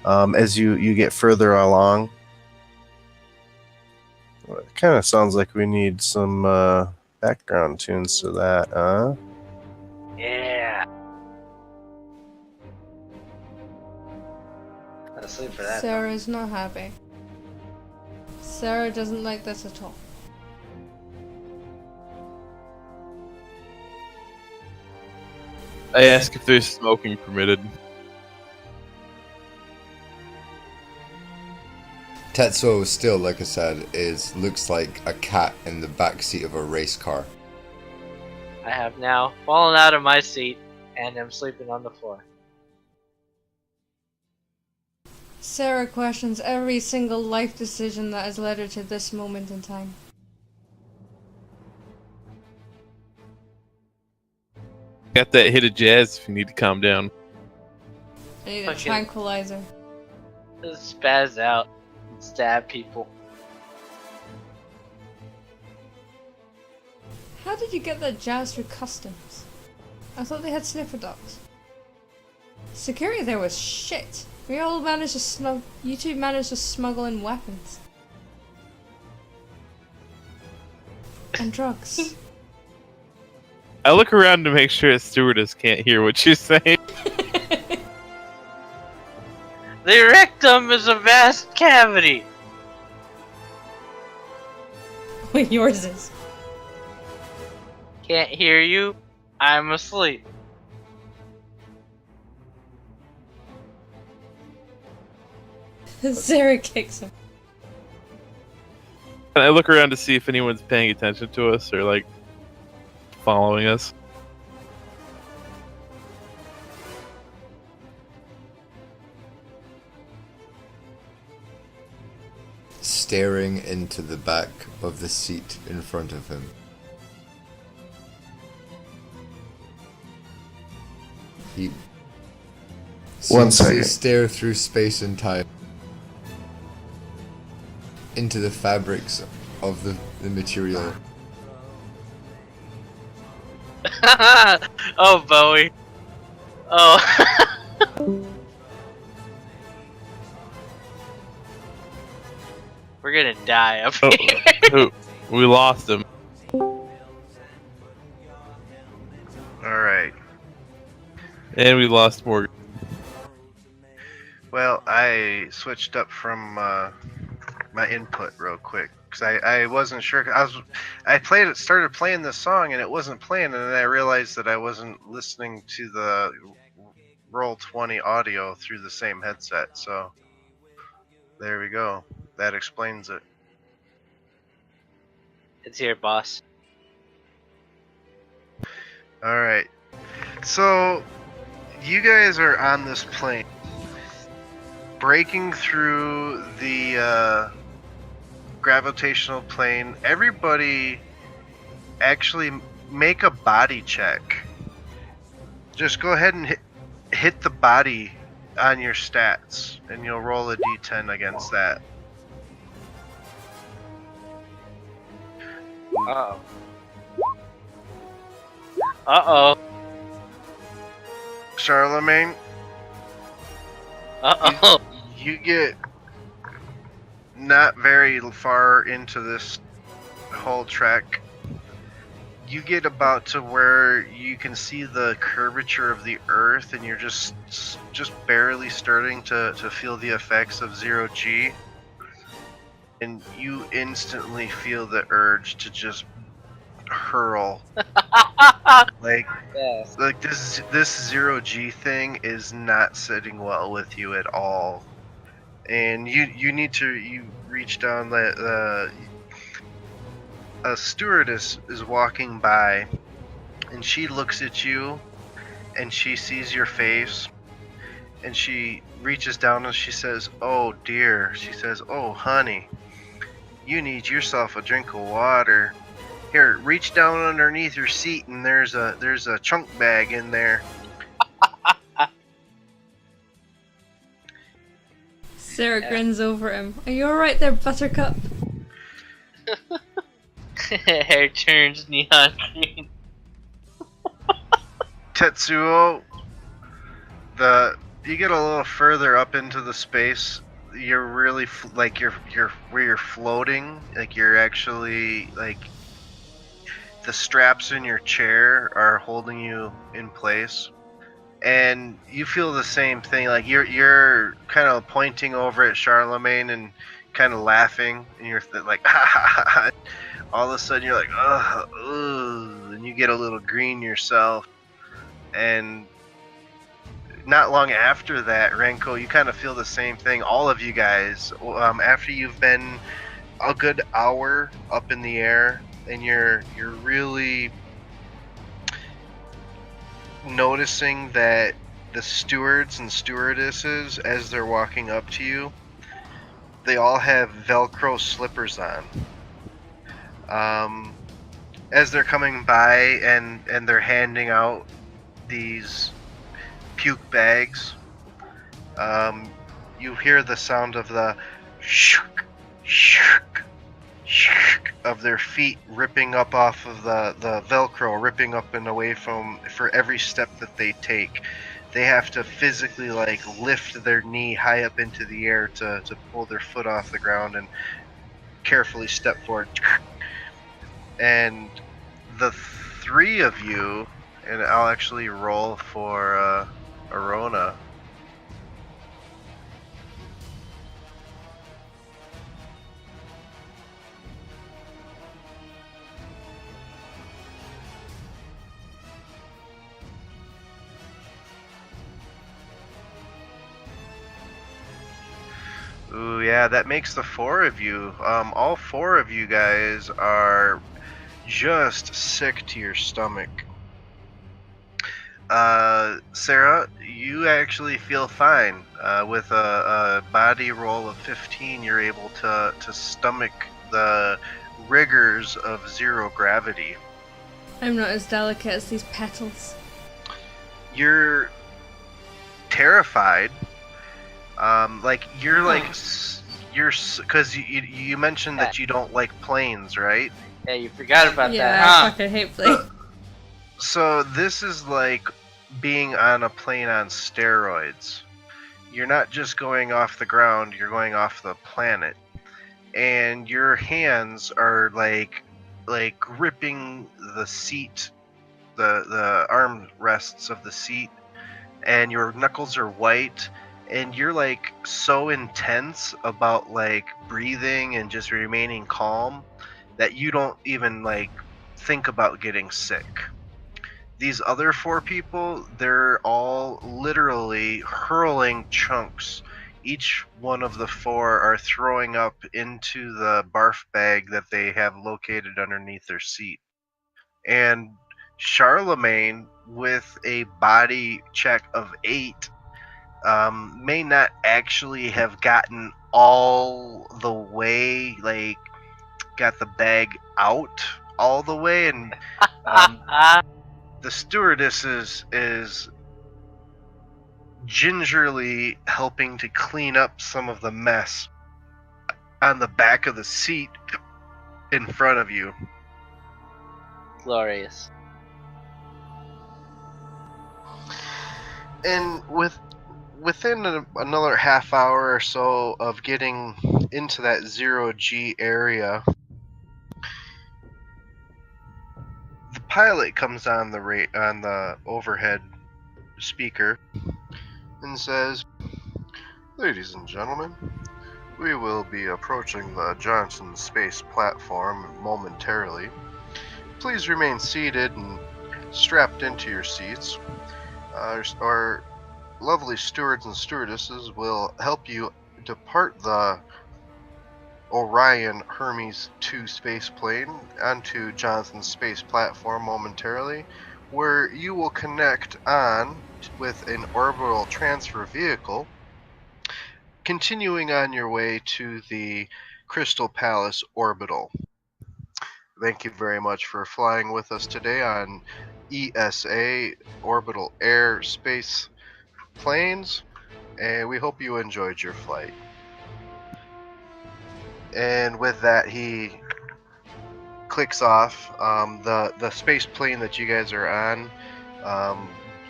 as you get further along. Well, it kind of sounds like we need some background tunes to that, huh? Yeah. I'm asleep for that. Sarah's not happy. Sarah doesn't like this at all. I ask if there's smoking permitted. Tetsuo still, like I said, looks like a cat in the back seat of a race car. I have now fallen out of my seat and am sleeping on the floor. Sarah questions every single life decision that has led her to this moment in time. Got that hit of jazz if you need to calm down. I need a Fucking- tranquilizer. Just spaz out and stab people. How did you get that jazz through customs? I thought they had sniffer dogs. Security there was shit. We all managed to you two managed to smuggle in weapons. And drugs. I look around to make sure the stewardess can't hear what you're saying. The rectum is a vast cavity. Wait, yours is. Can't hear you. I'm asleep. Sarah kicks him. And I look around to see if anyone's paying attention to us or like following us. Staring into the back of the seat in front of him. He One seems to second. stare through space and time into the fabrics of the material. Oh, Bowie. Oh. We're gonna die up Oh, here. oh, we lost him. All right. And we lost Morgan. Well, I switched up from my input real quick because I wasn't sure. I started playing this song and it wasn't playing, and then I realized that I wasn't listening to the Roll20 audio through the same headset. So there we go. That explains it. It's here, boss. All right. So you guys are on this plane, breaking through the gravitational plane. Everybody actually make a body check. Just go ahead and hit the body on your stats, and you'll roll a d10 against that. Uh-oh. Uh-oh. Charlemagne, Uh-oh. you get not very far into this whole trek. You get about to where you can see the curvature of the earth, and you're just barely starting to feel the effects of 0G, and you instantly feel the urge to just hurl. like Yes. like this 0G thing is not sitting well with you at all, and you reach down. A stewardess is walking by, and she looks at you, and she sees your face, and she reaches down and she says, "Oh dear," she says, "Oh honey, you need yourself a drink of water. Here, reach down underneath your seat, and there's a chunk bag in there." Sarah grins over him. Are you alright there, Buttercup? Hair turns neon green. Tetsuo, you get a little further up into the space. You're really you're where you're floating. Like you're actually like the straps in your chair are holding you in place, and you feel the same thing. Like you're kind of pointing over at Charlemagne and kind of laughing, and you're like, ha ha ha. All of a sudden you're like, ugh, ugh, and you get a little green yourself, and not long after that, Renko, you kind of feel the same thing. All of you guys, after you've been a good hour up in the air, and you're really noticing that the stewards and stewardesses, as they're walking up to you, they all have Velcro slippers on. As they're coming by and they're handing out these puke bags, you hear the sound of the shook, shook, shook of their feet ripping up off of the Velcro, ripping up and away from for every step that they take. They have to physically like lift their knee high up into the air to pull their foot off the ground and carefully step forward. And the three of you, and I'll actually roll for Arona. Ooh, yeah, that makes the four of you. All four of you guys are just sick to your stomach. Sarah, you actually feel fine. With a body roll of 15, you're able to stomach the rigors of zero gravity. I'm not as delicate as these petals. You're terrified. You're because you mentioned that you don't like planes, right? Yeah, you forgot about Yeah, that, I huh? fucking hate planes. So this is like being on a plane on steroids. You're not just going off the ground, you're going off the planet. And your hands are like gripping the seat, the arm rests of the seat, and your knuckles are white, and you're like so intense about like breathing and just remaining calm that you don't even like think about getting sick. These other four people, they're all literally hurling chunks. Each one of the four are throwing up into the barf bag that they have located underneath their seat. And Charlemagne, with a body check of 8, may not actually have gotten all the way, like, got the bag out all the way, and the stewardess is gingerly helping to clean up some of the mess on the back of the seat in front of you. Glorious. And within another half hour or so of getting into that 0G area, the pilot comes on the overhead speaker and says, "Ladies and gentlemen, we will be approaching the Johnson space platform momentarily. Please remain seated and strapped into your seats. Our lovely stewards and stewardesses will help you depart the Orion Hermes 2 space plane onto Johnson's space platform momentarily, where you will connect on with an orbital transfer vehicle, continuing on your way to the Crystal Palace orbital. Thank you very much for flying with us today on ESA Orbital Air Space Planes, and we hope you enjoyed your flight." And with that, he clicks off. The space plane that you guys are on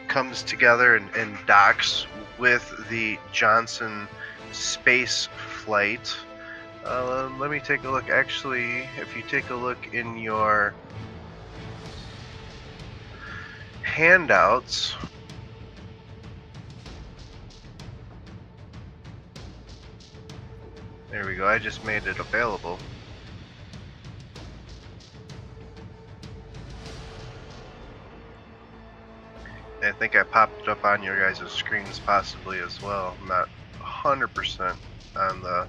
comes together and docks with the Johnson space flight. Let me take a look. Actually, if you take a look in your handouts, there we go. I just made it available. think I popped it up on your guys' screens possibly as well. I'm not 100% on the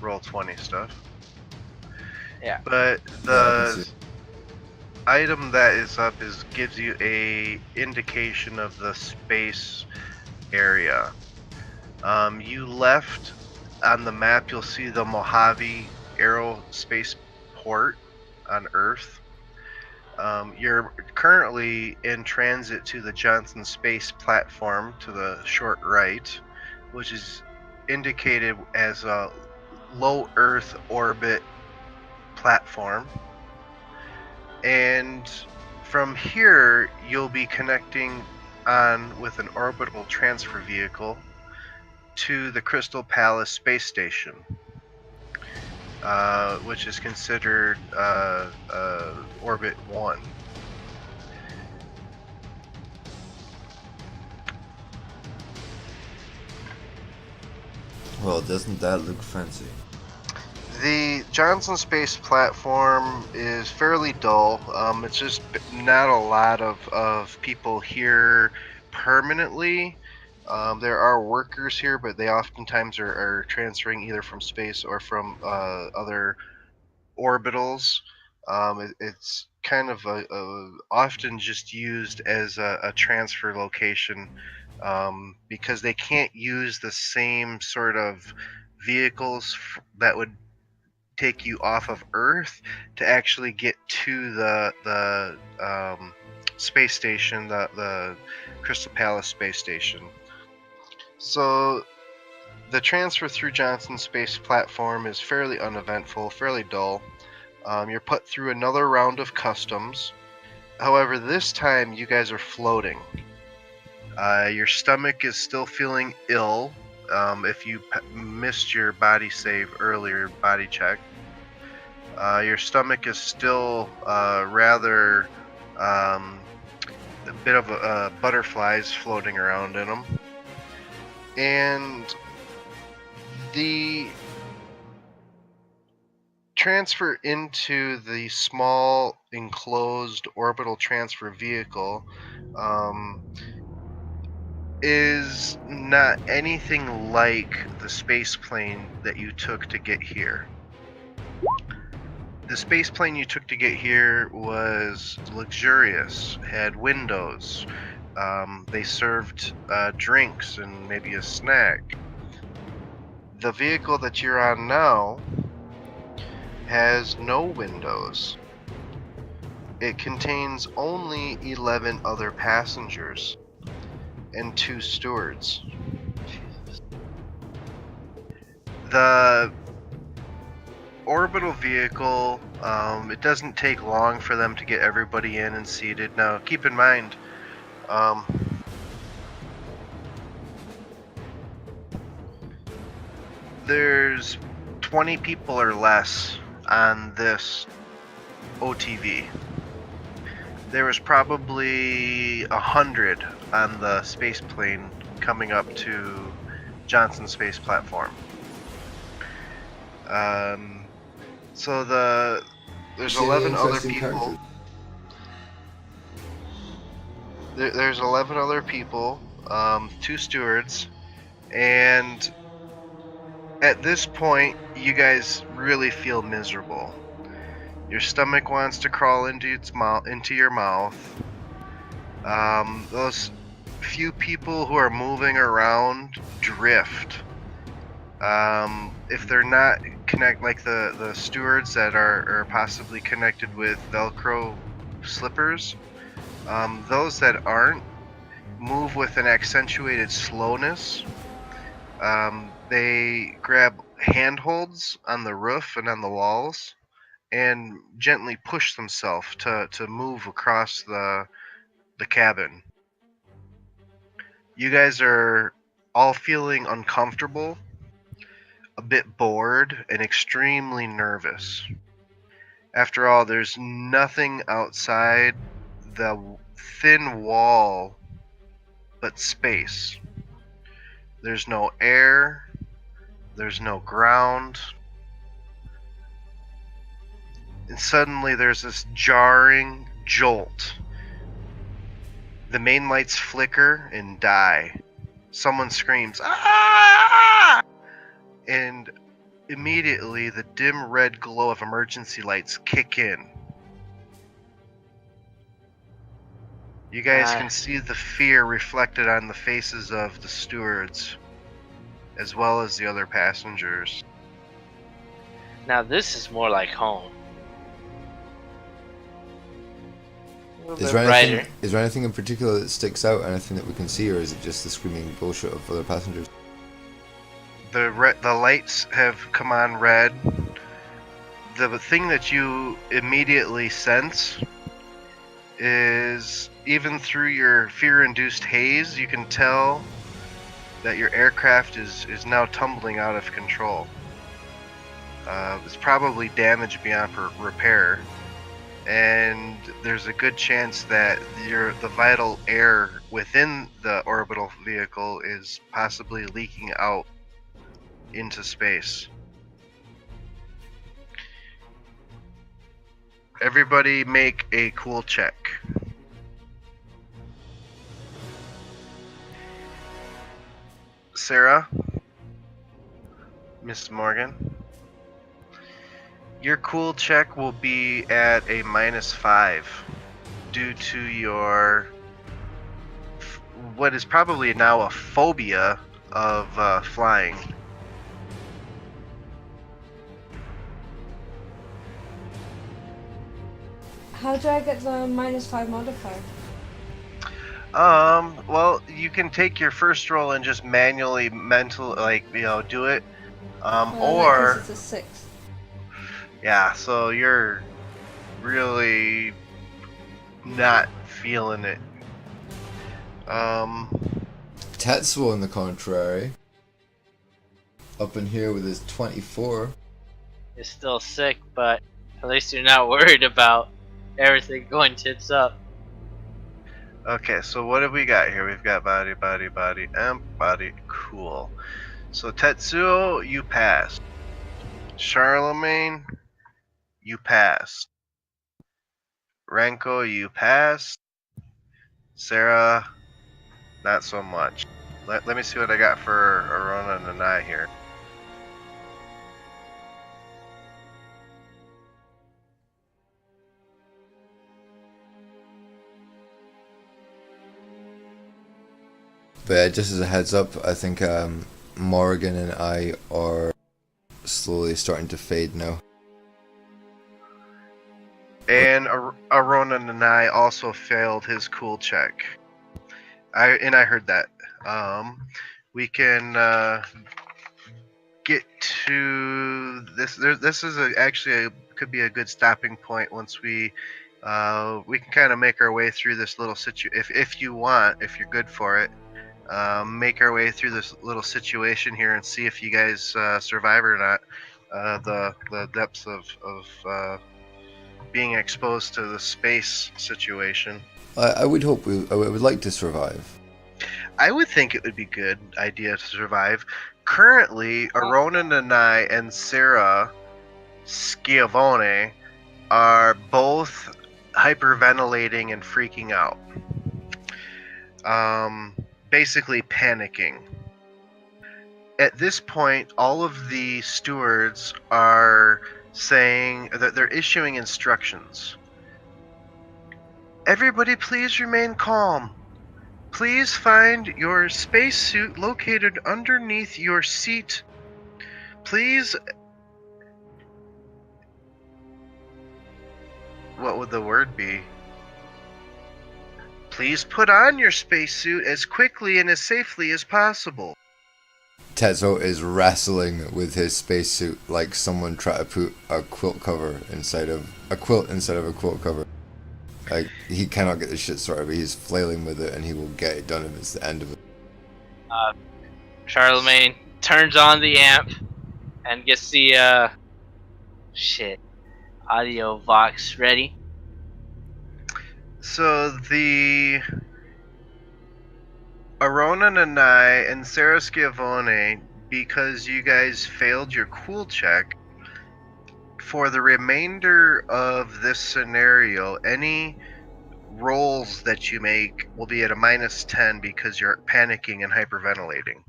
Roll20 stuff. Yeah. But Yeah, I can the see. item that is up gives you a indication of the space area. You left on the map. You'll see the Mojave Aerospace Port on Earth. You're currently in transit to the Johnson Space Platform to the short right, which is indicated as a low Earth orbit platform. And from here, you'll be connecting on with an orbital transfer vehicle to the Crystal Palace space station, which is considered orbit 1. Well, doesn't that look fancy? The Johnson Space Platform is fairly dull. It's just not a lot of people here permanently. There are workers here, but they oftentimes are transferring either from space or from other orbitals. It's kind of often just used as a transfer location because they can't use the same sort of vehicles that would take you off of Earth to actually get to the space station, the Crystal Palace space station. So the transfer through Johnson Space Platform is fairly uneventful, fairly dull. You're put through another round of customs. However, this time you guys are floating. Your stomach is still feeling ill. If you missed your body save earlier, body check. Your stomach is still rather a bit of butterflies floating around in them. And the transfer into the small enclosed orbital transfer vehicle is not anything like the space plane that you took to get here. The space plane you took to get here was luxurious, had windows, they served drinks and maybe a snack. The vehicle that you're on now has no windows. It contains only 11 other passengers and 2 stewards. The orbital vehicle, it doesn't take long for them to get everybody in and seated. Now, keep in mind, there's 20 people or less on this OTV. There was probably 100 on the space plane coming up to Johnson Space Platform. So there's See any 11 other interesting people. characters? There's 11 other people, 2 stewards, and at this point, you guys really feel miserable. Your stomach wants to crawl into your mouth. Those few people who are moving around drift. If they're not like the stewards that are possibly connected with Velcro slippers, those that aren't move with an accentuated slowness. They grab handholds on the roof and on the walls and gently push themselves to move across the cabin. You guys are all feeling uncomfortable, a bit bored, and extremely nervous. After all, there's nothing outside the thin wall but space. There's no air, there's no ground. And suddenly there's this jarring jolt The main lights flicker and die. Someone screams, "Ah!" And immediately the dim red glow of emergency lights kick in. You guys can see the fear reflected on the faces of the stewards, as well as the other passengers. Now this is more like home. A little Is bit brighter. there anything in particular that sticks out? Anything that we can see, or is it just the screaming bullshit of other passengers? The lights have come on red. The thing that you immediately sense is, even through your fear-induced haze, you can tell that your aircraft is now tumbling out of control. It's probably damaged beyond repair, and there's a good chance that the vital air within the orbital vehicle is possibly leaking out into space. Everybody make a cool check. Sarah, Miss Morgan, your cool check will be at a -5 due to your what is probably now a phobia of flying. How do I get the -5 modifier? Well, you can take your first roll and just manually do it. Or it's a 6. yeah, so you're really not feeling it. Tetsuo, on the contrary, up in here with his 24. You're still sick, but at least you're not worried about everything going tits up. Okay, so what have we got here? We've got body, body, body, and body. Cool. So Tetsuo, you passed. Charlemagne, you passed. Renko, you passed. Sarah, not so much. Let me see what I got for Arona and Nanai here. But just as a heads up, I think Morgan and I are slowly starting to fade now. And Arona Nanai also failed his cool check. I heard that. We can get to this. This is could be a good stopping point once we can kind of make our way through this little if you want, if you're good for it. Make our way through this little situation here and see if you guys survive or not. The depths of being exposed to the space situation. I would hope I would like to survive. I would think it would be a good idea to survive. Currently, Arona Nanai and Sarah Schiavone are both hyperventilating and freaking out. Basically panicking. At this point, all of the stewards are saying that they're issuing instructions. Everybody please remain calm. Please find your spacesuit located underneath your seat. Please... What would the word be? Please put on your spacesuit as quickly and as safely as possible. Tetsuo is wrestling with his spacesuit like someone tried to put a quilt cover inside of a quilt cover. Like, he cannot get this shit started, but he's flailing with it, and he will get it done if it's the end of it. Charlemagne turns on the amp and gets the audio box ready. So the Arona Nanai and Sarah Schiavone, because you guys failed your cool check, for the remainder of this scenario, any rolls that you make will be at a -10 because you're panicking and hyperventilating.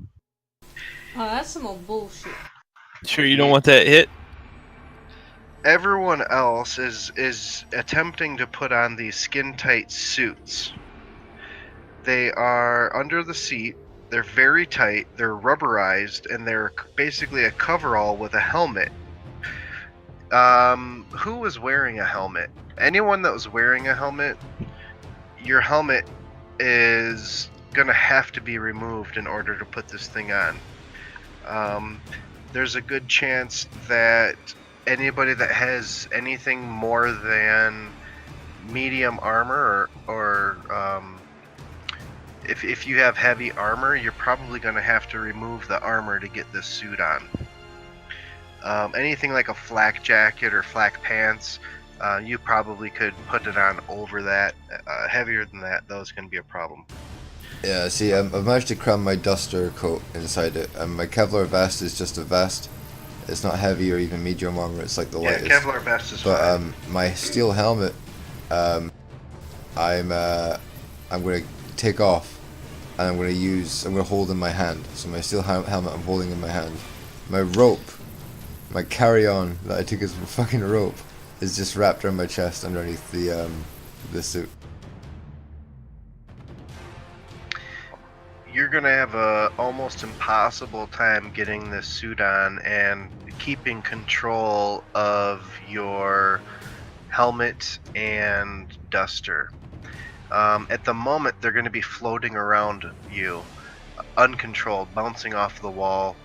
Oh, that's some old bullshit. Sure, you don't want that hit? Everyone else is attempting to put on these skin-tight suits. They are under the seat. They're very tight. They're rubberized, and they're basically a coverall with a helmet. Who was wearing a helmet? Anyone that was wearing a helmet, your helmet is gonna have to be removed in order to put this thing on. There's a good chance that anybody that has anything more than medium armor or if you have heavy armor, you're probably going to have to remove the armor to get this suit on. Anything like a flak jacket or flak pants, you probably could put it on over that. Heavier than that, though, is going to be a problem. Yeah, see, I've managed to cram my duster coat inside it. My Kevlar vest is just a vest. It's not heavy or even medium armor. It's like the lightest. Yeah, Kevlar vest is but fine. My steel helmet, I'm going to take off, and I'm going to hold in my hand. So my steel helmet I'm holding in my hand. My rope, my carry-on that I took as a fucking rope, is just wrapped around my chest underneath the suit. You're gonna have a almost impossible time getting this suit on and keeping control of your helmet and duster. At the moment, they're going to be floating around you, uncontrolled, bouncing off the wall.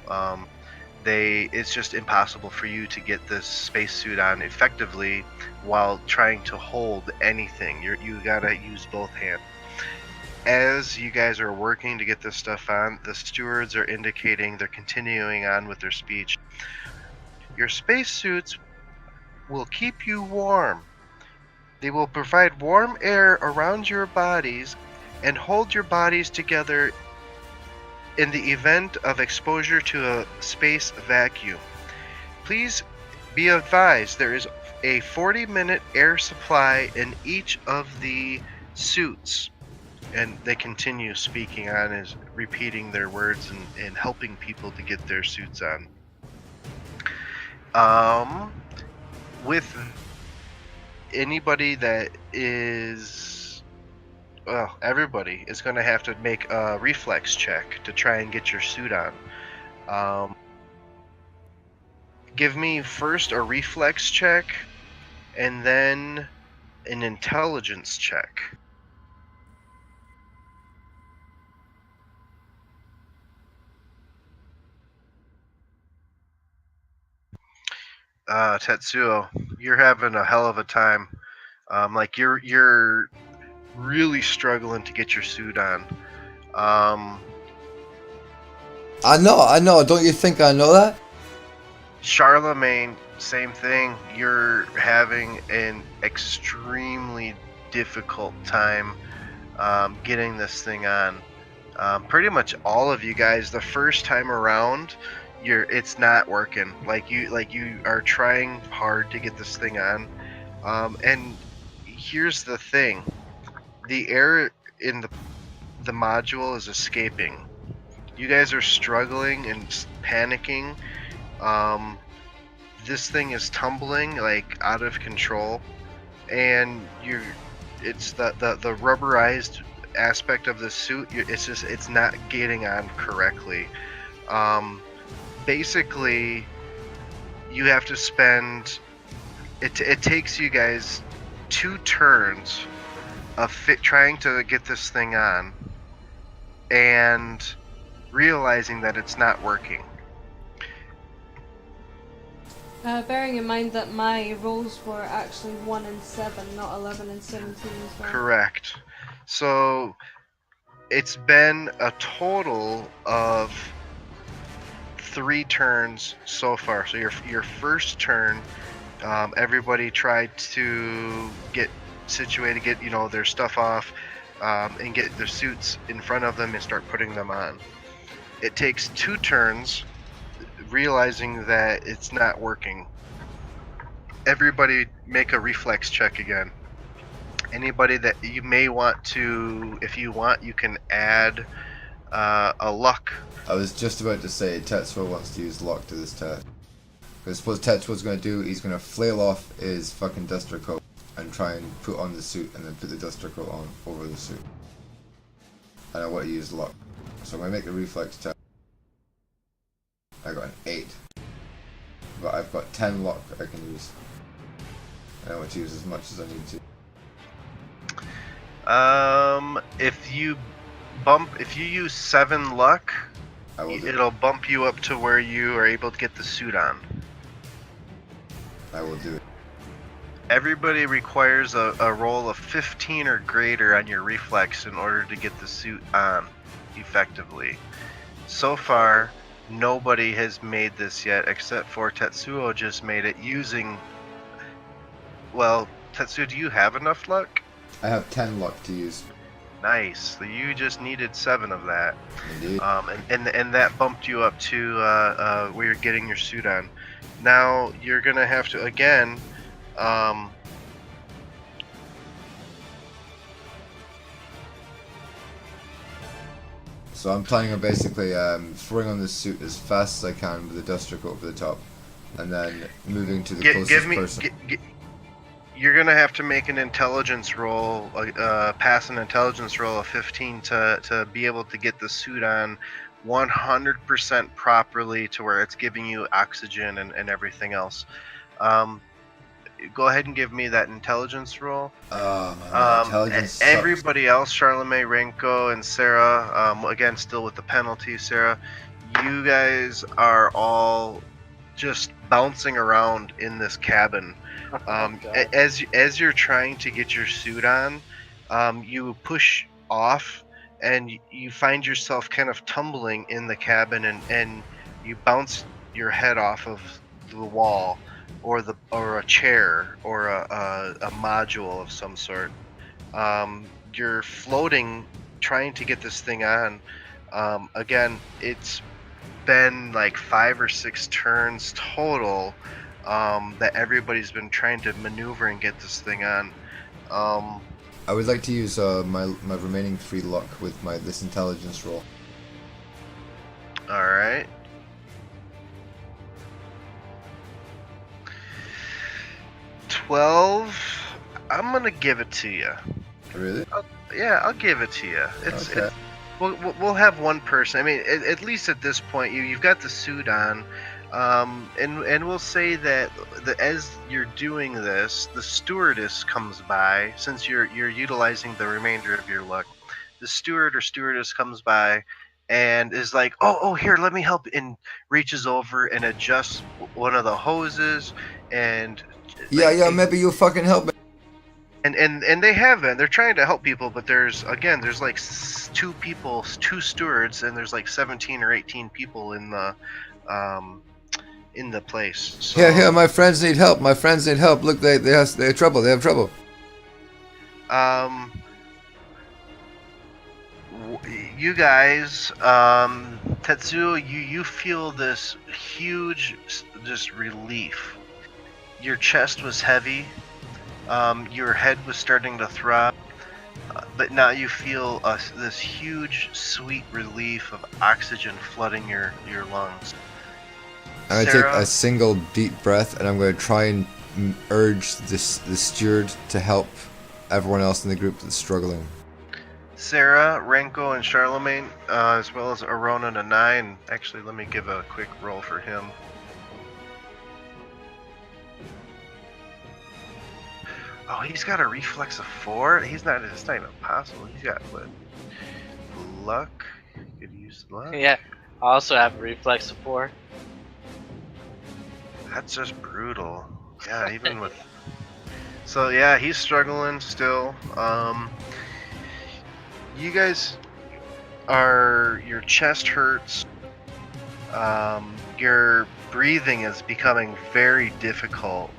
It's just impossible for you to get this spacesuit on effectively while trying to hold anything. You gotta use both hands. As you guys are working to get this stuff on, the stewards are indicating they're continuing on with their speech. Your spacesuits will keep you warm. They will provide warm air around your bodies and hold your bodies together in the event of exposure to a space vacuum. Please be advised there is a 40-minute air supply in each of the suits. And they continue speaking on, as repeating their words and helping people to get their suits on. With anybody that is, well, everybody is going to have to make a reflex check to try and get your suit on. Give me first a reflex check and then an intelligence check. Tetsuo, you're having a hell of a time. Like you're really struggling to get your suit on. I know. Don't you think I know that? Charlemagne, same thing. You're having an extremely difficult time getting this thing on. Pretty much all of you guys, the first time around, it's not working. Like you are trying hard to get this thing on. And here's the thing: the air in the module is escaping. You guys are struggling and panicking. This thing is tumbling like out of control, and it's the rubberized aspect of the suit. It's not getting on correctly. Basically, you have to spend. It takes you guys 2 turns of trying to get this thing on, and realizing that it's not working. Bearing in mind that my rolls were actually 1 and 7, not 11 and 17 as well. Correct. So it's been a total of 3 turns so far. So your first turn, everybody tried to get situated, get their stuff off, and get their suits in front of them and start putting them on. It takes 2 turns, realizing that it's not working. Everybody make a reflex check again. Anybody that you may want to, if you want, you can add a luck. I was just about to say Tetsuo wants to use luck to this test. Because what Tetsuo's going to do, he's going to flail off his fucking duster coat and try and put on the suit and then put the duster coat on over the suit. And I want to use luck. So I'm going to make a reflex test. I got an 8. But I've got 10 luck I can use. And I want to use as much as I need to. If you use 7 luck, I will do it. it'll bump you up to where you are able to get the suit on. I will do it. Everybody requires a roll of 15 or greater on your reflex in order to get the suit on effectively. So far, nobody has made this yet except for Tetsuo just made it using... Well, Tetsuo, do you have enough luck? I have 10 luck to use. Nice. So you just needed 7 of that. Indeed. And that bumped you up to where you're getting your suit on. Now you're gonna have to again. So I'm planning on basically throwing on this suit as fast as I can with the duster coat over the top, and then moving to the closest person. You're gonna have to make an intelligence roll, pass an intelligence roll of 15 to be able to get the suit on 100% properly to where it's giving you oxygen and everything else. Go ahead and give me that intelligence roll. Oh man, intelligence sucks. Everybody else, Charlemagne, Renko, and Sarah, again still with the penalty. Sarah, you guys are all just bouncing around in this cabin. As you're trying to get your suit on, you push off and you find yourself kind of tumbling in the cabin, and you bounce your head off of the wall or a chair or a module of some sort. You're floating, trying to get this thing on. Again, it's been like 5 or 6 turns total that everybody's been trying to maneuver and get this thing on. I would like to use my remaining 3 luck with this intelligence roll. All right. $12. I'm gonna give it to you. Really? Yeah, I'll give it to you. Okay. We'll have one person. I mean, at least at this point, you've got the suit on, and we'll say that as you're doing this, the stewardess comes by. Since you're utilizing the remainder of your luck, the steward or stewardess comes by and is like, oh, here, let me help, and reaches over and adjusts one of the hoses and Yeah, maybe you'll fucking help me. And they haven't. They're trying to help people, but there's like 2 stewards, and there's like 17 or 18 people in the place. So, Here, my friends need help. Look, they have trouble. They have trouble. You guys, Tetsuo, you feel this huge just relief. Your chest was heavy. Your head was starting to throb, but now you feel this huge, sweet relief of oxygen flooding your lungs. I'm going to take a single deep breath, and I'm going to try and urge the steward to help everyone else in the group that's struggling. Sarah, Renko, and Charlemagne, as well as Arona and Anai, and actually let me give a quick roll for him. Oh, he's got a reflex of 4. It's not even possible. He's got what? Luck. You could use luck. Yeah, I also have a reflex of 4. That's just brutal. Yeah, even with. So yeah, he's struggling still. You guys your chest hurts. Your breathing is becoming very difficult.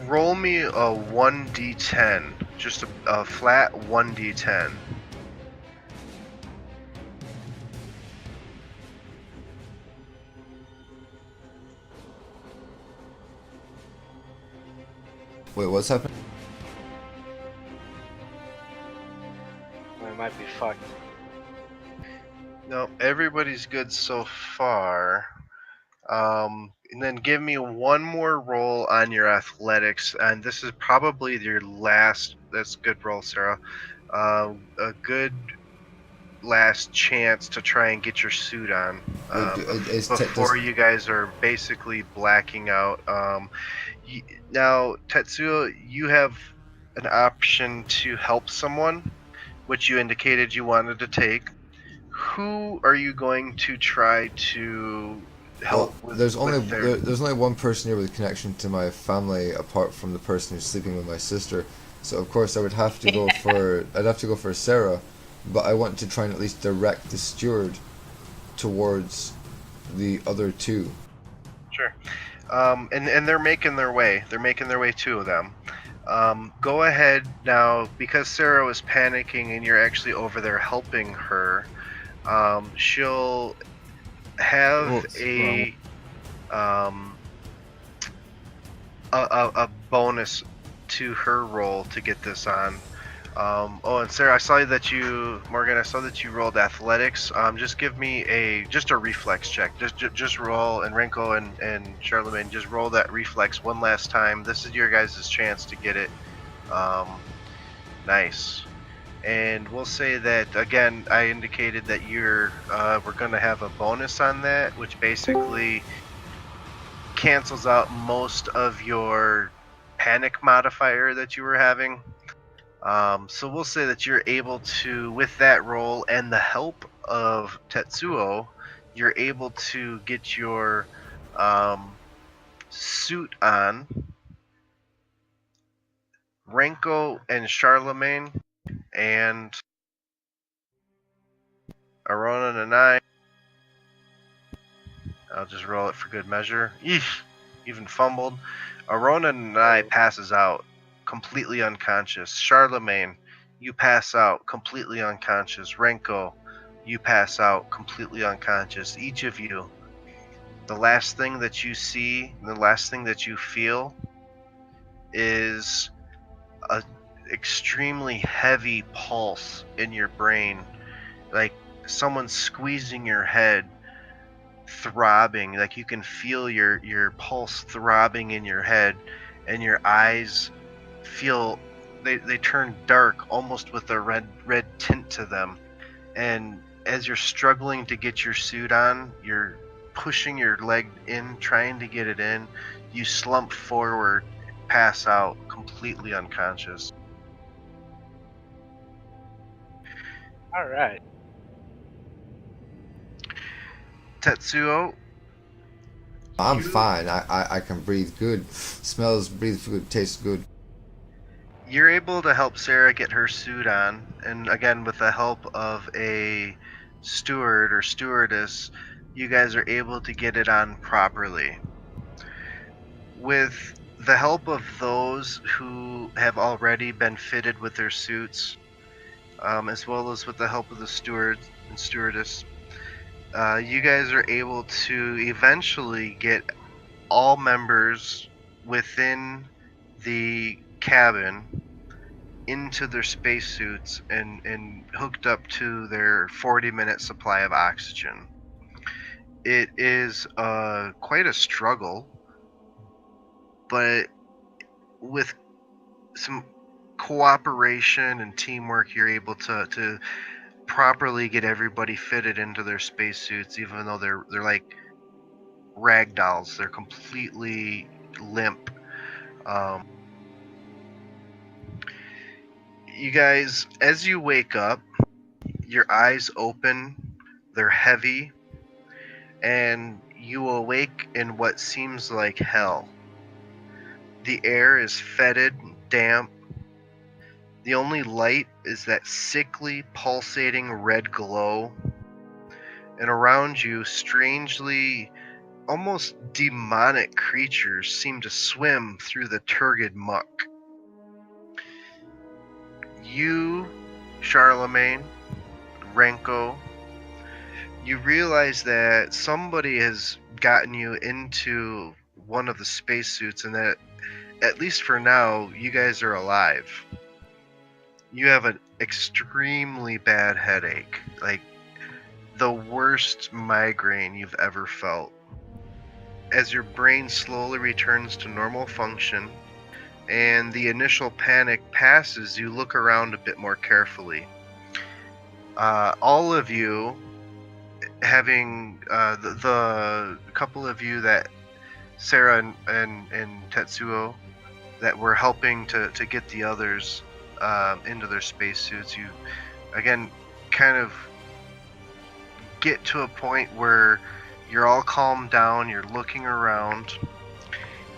Roll me a 1d10, just a flat 1d10. Wait, what's happening? We might be fucked. No, everybody's good so far. And then give me one more roll on your athletics, and this is probably your last. That's a good roll, Sarah. A good last chance to try and get your suit on before you guys are basically blacking out. Now, Tetsuo, you have an option to help someone, which you indicated you wanted to take. Who are you going to try to help with? There's only with their... there's only one person here with connection to my family apart from the person who's sleeping with my sister. So of course I would have to go for Sarah, but I want to try and at least direct the steward towards the other two. Sure. And they're making their way. They're making their way, two of them. Go ahead now, because Sarah was panicking and you're actually over there helping her. She'll have a bonus to her roll to get this on. And Sarah, I saw that Morgan, I saw that you rolled athletics. Just give me a reflex check. Just roll, and Renko and Charlemagne, just roll that reflex one last time. This is your guys' chance to get it. Nice. And we'll say that again. I indicated that we're going to have a bonus on that, which basically cancels out most of your panic modifier that you were having. So we'll say that you're able to, with that roll and the help of Tetsuo, you're able to get your suit on. Renko and Charlemagne and Aronan and I'll just roll it for good measure. Eesh, even fumbled. Aronan and I passes out, completely unconscious. Charlemagne, you pass out, completely unconscious. Renko, you pass out, completely unconscious. Each of you, the last thing that you see, the last thing that you feel is a extremely heavy pulse in your brain, like someone squeezing your head, throbbing, like you can feel your pulse throbbing in your head, and your eyes feel they turn dark, almost with a red tint to them. And as you're struggling to get your suit on, you're pushing your leg in, trying to get it in, you slump forward, pass out, completely unconscious. All right. Tetsuo, I'm fine. I can breathe good. Smells, breathe good, tastes good. you're able to help Sarah get her suit on, and again, with the help of a steward or stewardess, you guys are able to get it on properly. With the help of those who have already been fitted with their suits, as well as with the help of the steward and stewardess, you guys are able to eventually get all members within the cabin into their spacesuits and hooked up to their 40-minute supply of oxygen. It is quite a struggle, but with some cooperation and teamwork, you're able to properly get everybody fitted into their spacesuits, even though they're like rag dolls. They're completely limp. You guys, as you wake up, your eyes open, they're heavy, and you awake in what seems like hell. The air is fetid, damp. The only light is that sickly, pulsating red glow. And around you, strangely, almost demonic creatures seem to swim through the turgid muck. You, Charlemagne, Renko, you realize that somebody has gotten you into one of the spacesuits, and that at least for now, you guys are alive. You have an extremely bad headache, like the worst migraine you've ever felt. As your brain slowly returns to normal function and the initial panic passes, you look around a bit more carefully. All of you, having the couple of you that Sarah and Tetsuo that were helping to get the others into their spacesuits, you again kind of get to a point where you're all calmed down, you're looking around,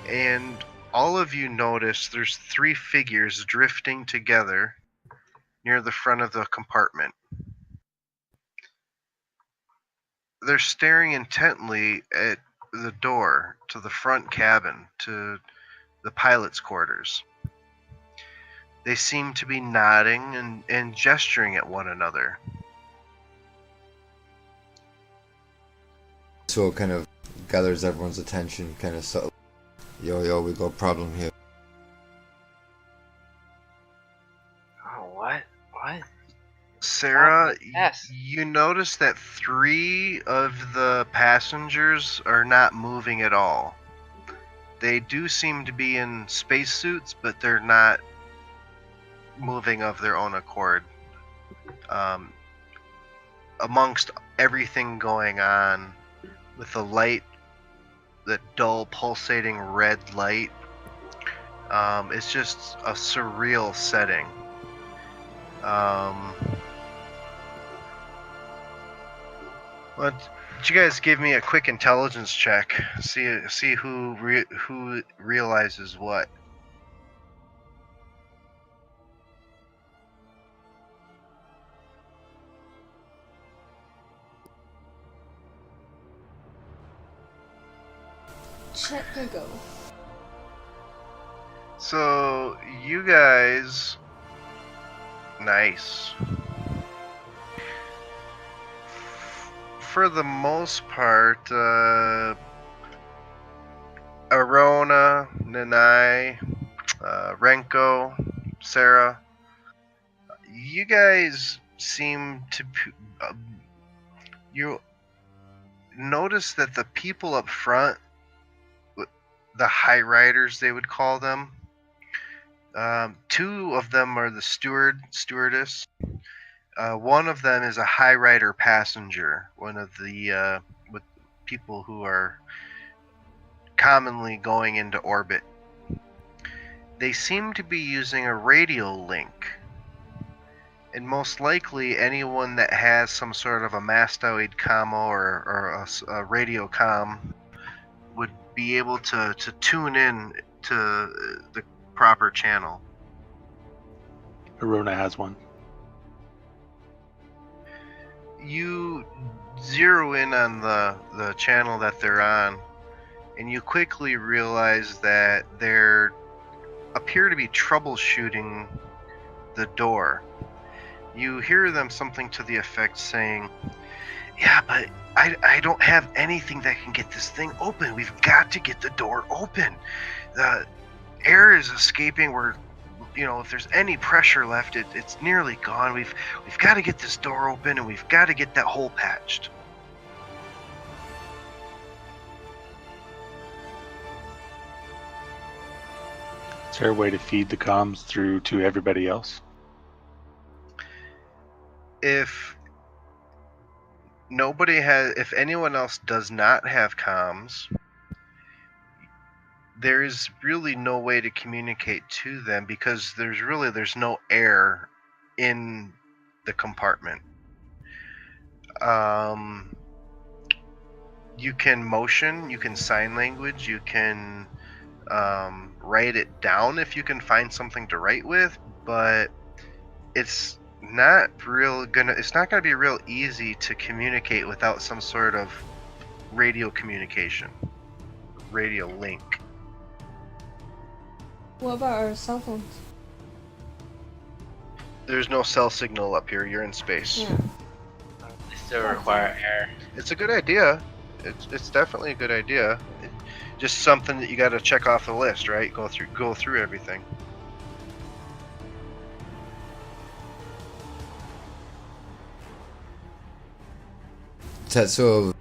and all of you notice there's 3 figures drifting together near the front of the compartment. They're staring intently at the door to the front cabin, to the pilot's quarters. They seem to be nodding and gesturing at one another. So it kind of gathers everyone's attention, kind of subtle. Yo, we got a problem here. Oh, what? What? Sarah, Yes. you notice that 3 of the passengers are not moving at all. They do seem to be in spacesuits, but they're not moving of their own accord. Amongst everything going on with the light, the dull pulsating red light, it's just a surreal setting. Well, you guys give me a quick intelligence check. See who realizes what. Check a go. So you guys, nice. For the most part, Arona, Nanai, Renko, Sarah, you guys seem to you notice that the people up front, the high riders they would call them, 2 of them are the stewardess. One of them is a high rider passenger, one of the with people who are commonly going into orbit. They seem to be using a radio link, and most likely anyone that has some sort of a mastoid commo or a radio comm would be able to tune in to the proper channel. Arona has one. You zero in on the channel that they're on, and you quickly realize that they appear to be troubleshooting the door. You hear them something to the effect saying, "Yeah, but I don't have anything that can get this thing open. We've got to get the door open. The air is escaping. If there's any pressure left, it's nearly gone. We've got to get this door open, and we've got to get that hole patched." Is there a way to feed the comms through to everybody else? If anyone else does not have comms, there is really no way to communicate to them because there's no air in the compartment. You can motion, you can sign language, you can write it down if you can find something to write with, but it's not gonna be real easy to communicate without some sort of radio communication, radio link. What about our cell phones? There's no cell signal up here. You're in space. Yeah. They still require air. It's a good idea. It's definitely a good idea. Just something that you got to check off the list, right? Go through everything. Tetsuo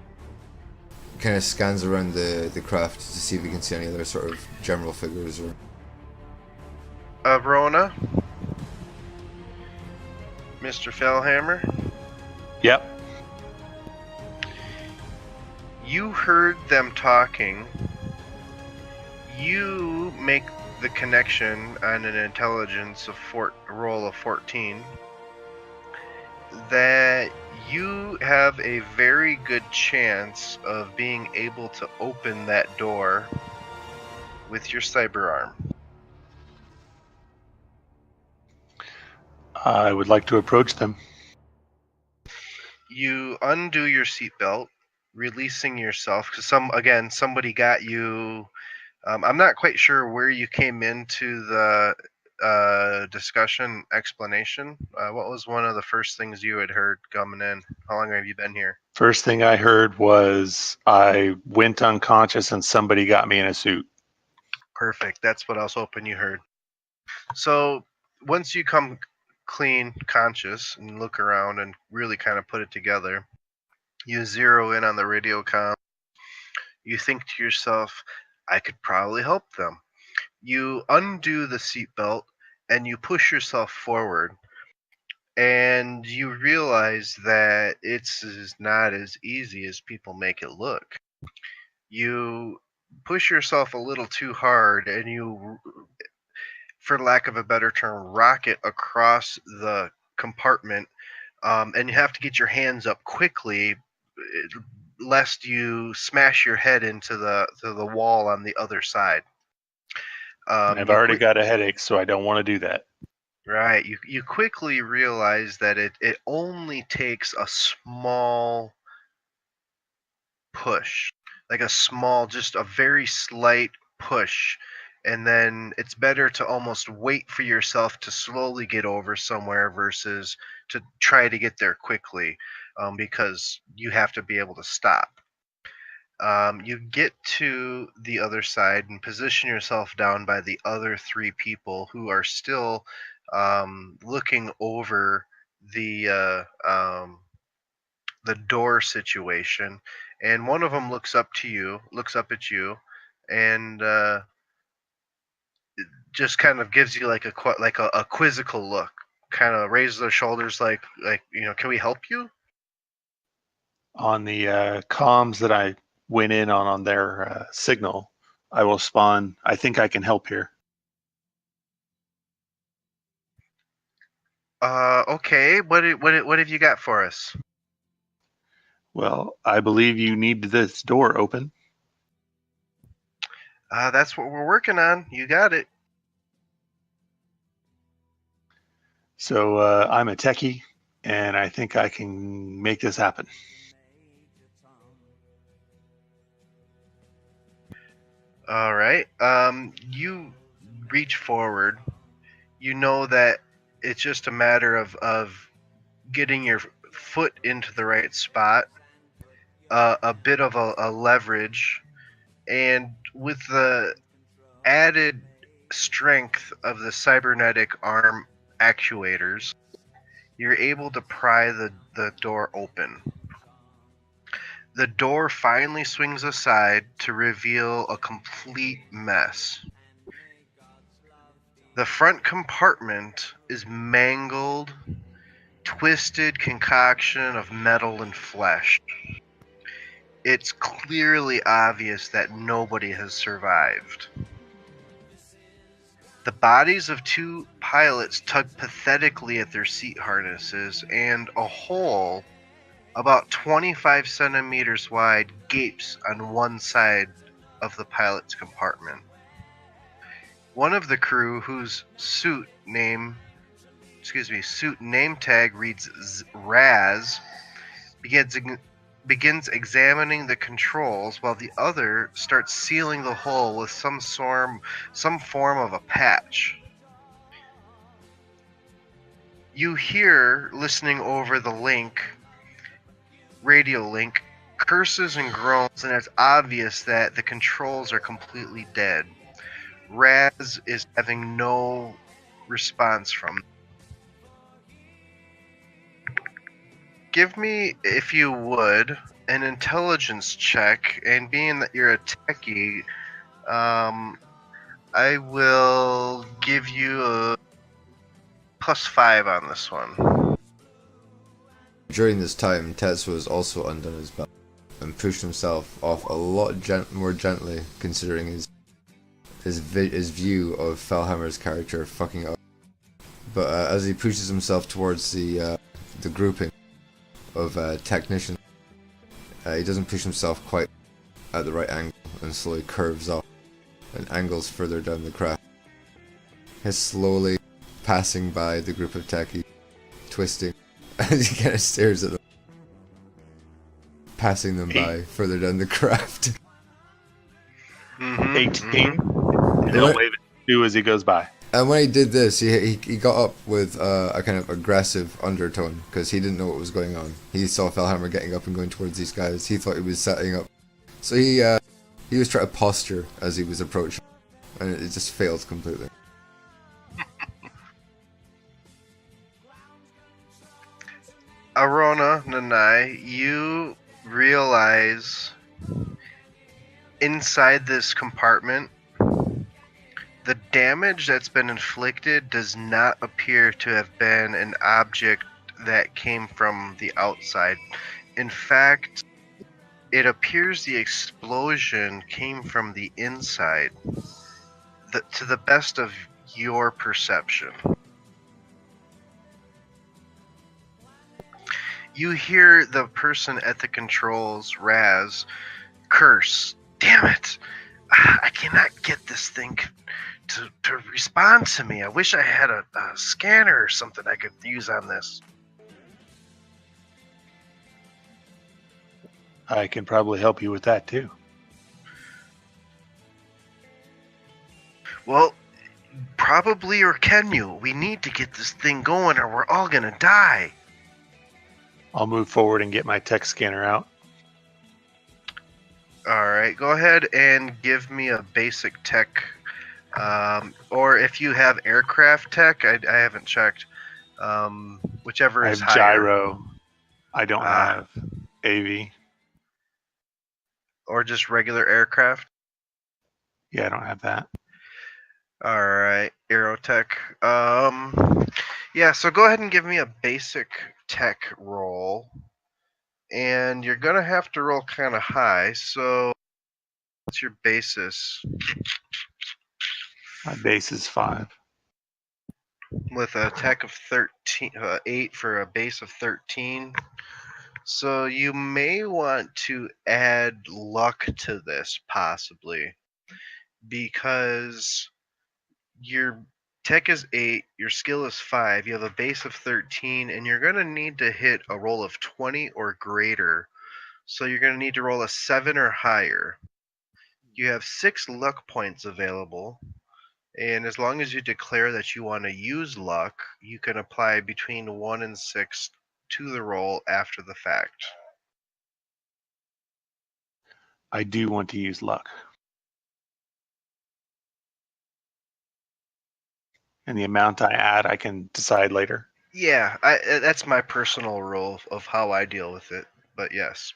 kind of scans around the craft to see if he can see any other sort of general figures or. Rona, Mr. Fellhammer, Yep. you heard them talking. You make the connection on an intelligence of roll of 14 that you have a very good chance of being able to open that door with your cyber arm. I would like to approach them. You undo your seatbelt, releasing yourself because somebody got you. I'm not quite sure where you came into the discussion explanation. What was one of the first things you had heard coming in? How long have you been here? First thing I heard was I went unconscious and somebody got me in a suit. Perfect. That's what I was hoping you heard. So once you come clean conscious and look around and really kind of put it together, you zero in on the radio comm. You think to yourself, I could probably help them. You undo the seatbelt and you push yourself forward, and you realize that it's not as easy as people make it look. You push yourself a little too hard, and you, for lack of a better term, rocket across the compartment, and you have to get your hands up quickly, lest you smash your head into the wall on the other side. And I've already got a headache, so I don't want to do that. Right. You quickly realize that it only takes a small push, like just a very slight push, and then it's better to almost wait for yourself to slowly get over somewhere versus to try to get there quickly, because you have to be able to stop. You get to the other side and position yourself down by the other three people who are still looking over the door situation, and one of them looks up at you, and just kind of gives you like a quizzical look, kind of raises their shoulders, like can we help you? On the comms that I went in on their signal, I will spawn, I think I can help here. Okay. What have you got for us? Well, I believe you need this door open. That's what we're working on. You got it. So I'm a techie, and I think I can make this happen. All right. You reach forward. You know that it's just a matter of getting your foot into the right spot, a bit of a leverage, and with the added strength of the cybernetic arm actuators, you're able to pry the door open. The door finally swings aside to reveal a complete mess. The front compartment is mangled, twisted concoction of metal and flesh. It's clearly obvious that nobody has survived. The bodies of two pilots tug pathetically at their seat harnesses, and a hole about 25 centimeters wide gapes on one side of the pilot's compartment. One of the crew, whose suit name tag reads Raz, begins examining the controls, while the other starts sealing the hole with some form of a patch. You hear, listening over the radio link, curses and groans, and it's obvious that the controls are completely dead. Raz is having no response from. Give me, if you would, an intelligence check, and being that you're a techie, I will give you a +5 on this one. During this time, Tetsu was also undone his belt and pushed himself off a lot more gently, considering his view of Fellhammer's character fucking up. But as he pushes himself towards the grouping of technicians, he doesn't push himself quite at the right angle and slowly curves off and angles further down the craft. He's slowly passing by the group of techies, twisting as he kind of stares at them, passing them by further down the craft. 18. And he'll wave at you as he goes by. And when he did this, he got up with a kind of aggressive undertone because he didn't know what was going on. He saw Fellhammer getting up and going towards these guys. He thought he was setting up. So he was trying to posture as he was approaching, and it just failed completely. Arona, Nanai, you realize inside this compartment, the damage that's been inflicted does not appear to have been an object that came from the outside. In fact, it appears the explosion came from the inside, to the best of your perception. You hear the person at the controls, Raz, curse. Damn it! I cannot get this thing to respond to me. I wish I had a scanner or something I could use on this. I can probably help you with that too. Well, probably, or can you? We need to get this thing going or we're all gonna die. I'll move forward and get my tech scanner out. Alright, go ahead and give me a basic tech. Or if you have aircraft tech, I haven't checked. Whichever I is have higher. gyro. I don't have AV. Or just regular aircraft. Yeah, I don't have that. Alright, Aerotech. Yeah, so go ahead and give me a basic tech roll. And you're gonna have to roll kind of high, so what's your basis? My base is 5. With a tech of 13, 8 for a base of 13. So you may want to add luck to this, possibly. Because your tech is 8, your skill is 5, you have a base of 13, and you're going to need to hit a roll of 20 or greater. So you're going to need to roll a 7 or higher. You have 6 luck points available. And as long as you declare that you want to use luck, you can apply between 1 and 6 to the roll after the fact. I do want to use luck. And the amount I add, I can decide later. Yeah, that's my personal rule of how I deal with it, but yes.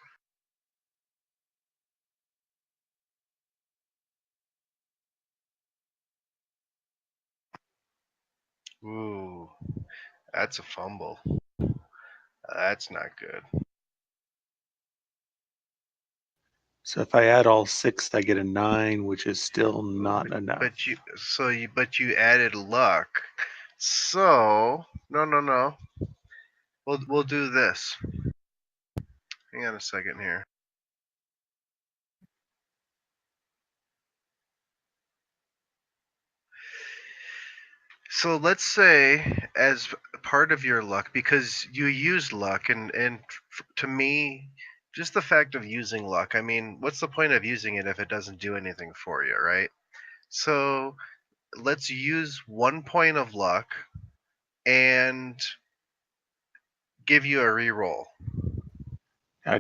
Ooh, that's a fumble. That's not good. So if I add all 6, I get a 9, which is still not enough. But you added luck. So no. We'll do this. Hang on a second here. So let's say as part of your luck, because you use luck, and to me, just the fact of using luck, I mean, what's the point of using it if it doesn't do anything for you, right? So let's use 1 point of luck and give you a reroll.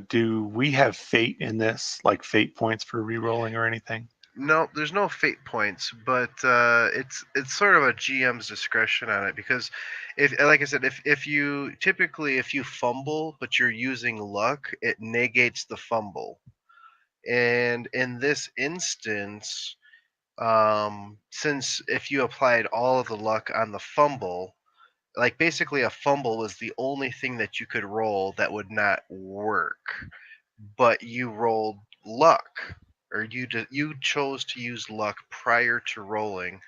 Do we have fate in this, like fate points for re-rolling or anything? No, there's no fate points, but it's sort of a GM's discretion on it because if, like I said, if you typically if you fumble but you're using luck, it negates the fumble. And in this instance, since if you applied all of the luck on the fumble, like basically a fumble was the only thing that you could roll that would not work, but you rolled luck, or you chose to use luck prior to rolling.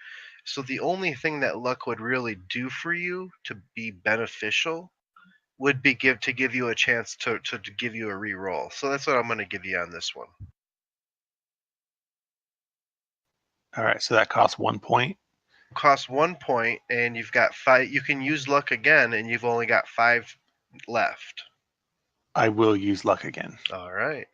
So the only thing that luck would really do for you to be beneficial would be give you a chance to give you a re-roll. So that's what I'm going to give you on this one. All right, so that costs 1 point. Costs 1 point, and you've got 5. You can use luck again, and you've only got 5 left. I will use luck again. All right.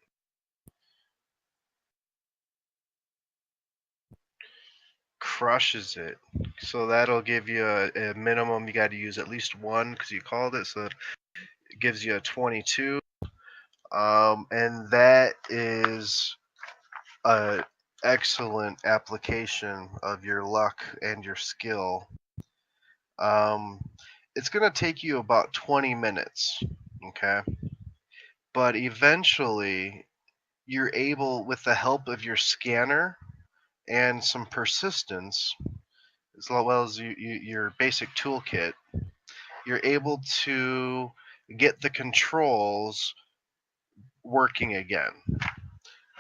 Crushes it. So that'll give you a minimum. You got to use at least one because you called it. So it gives you a 22. And that is a excellent application of your luck and your skill. Um, it's going to take you about 20 minutes. Okay. But eventually, you're able, with the help of your scanner and some persistence, as well as your basic toolkit, you're able to get the controls working again.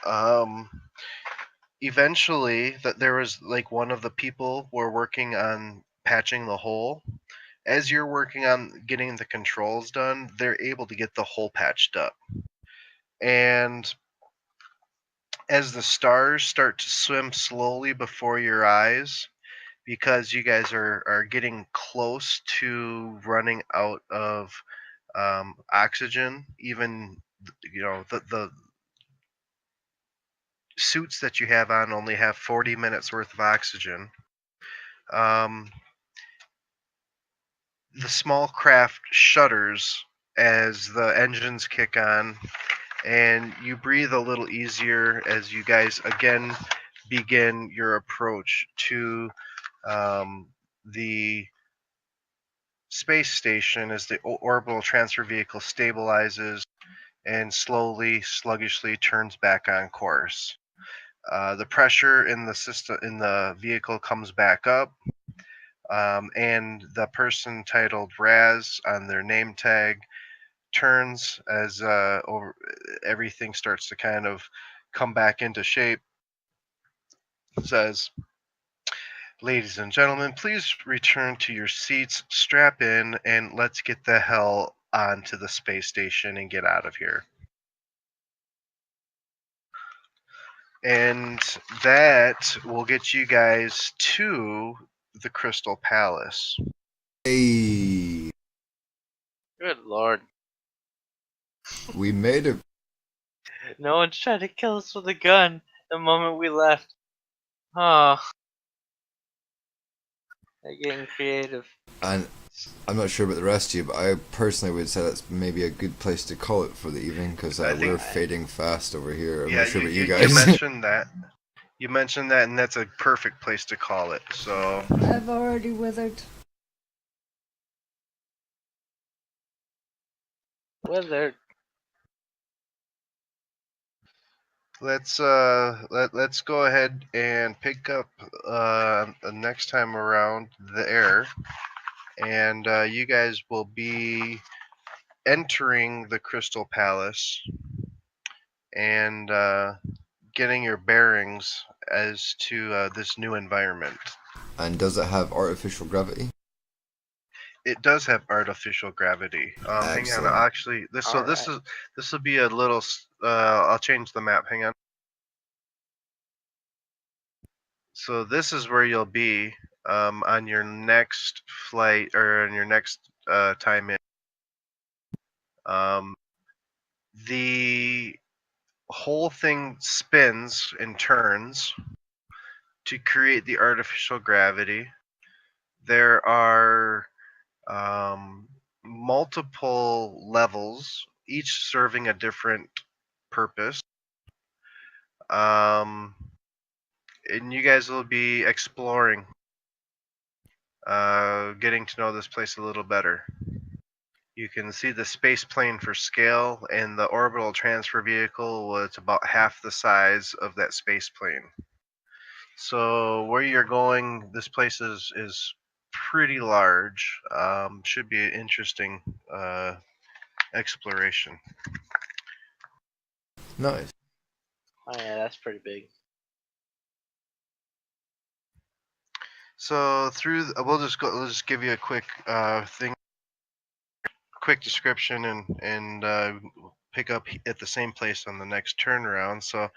Um, Eventually, that there was like one of the people were working on patching the hole. As you're working on getting the controls done, they're able to get the hole patched up. And as the stars start to swim slowly before your eyes, because you guys are getting close to running out of oxygen. Even the suits that you have on only have 40 minutes worth of oxygen. Um, the small craft shudders as the engines kick on, and you breathe a little easier as you guys again begin your approach to the space station as the orbital transfer vehicle stabilizes and slowly, sluggishly turns back on course. The pressure in the system in the vehicle comes back up, and the person titled Raz on their name tag turns as everything starts to kind of come back into shape. Says, "Ladies and gentlemen, please return to your seats, strap in, and let's get the hell onto the space station and get out of here." And that will get you guys to the Crystal Palace. Hey, Good lord. we made it. No one's trying to kill us with a gun the moment we left. Oh. They're getting creative. And I'm not sure about the rest of you, but I personally would say that's maybe a good place to call it for the evening because I think- we're fading fast over here. I'm Yeah, not sure about you you guys. mentioned that. You mentioned that, and that's a perfect place to call it. So I've already withered. Wizard. let's go ahead and pick up the next time around there, and you guys will be entering the Crystal Palace and getting your bearings as to this new environment. And does it have artificial gravity? It does have artificial gravity. Hang on, Excellent. actually, this Alright. this will be a little. I'll change the map. Hang on. So this is where you'll be on your next flight or on your next time in. Um, the whole thing spins and turns to create the artificial gravity. There are multiple levels each serving a different purpose. And you guys will be exploring, getting to know this place a little better. You can see the space plane for scale, and the orbital transfer vehicle was about half the size of that space plane. So where you're going, this place is pretty large. Should be an interesting exploration. Nice. Oh yeah, that's pretty big. So we'll just give you a quick quick description, and pick up at the same place on the next turnaround. So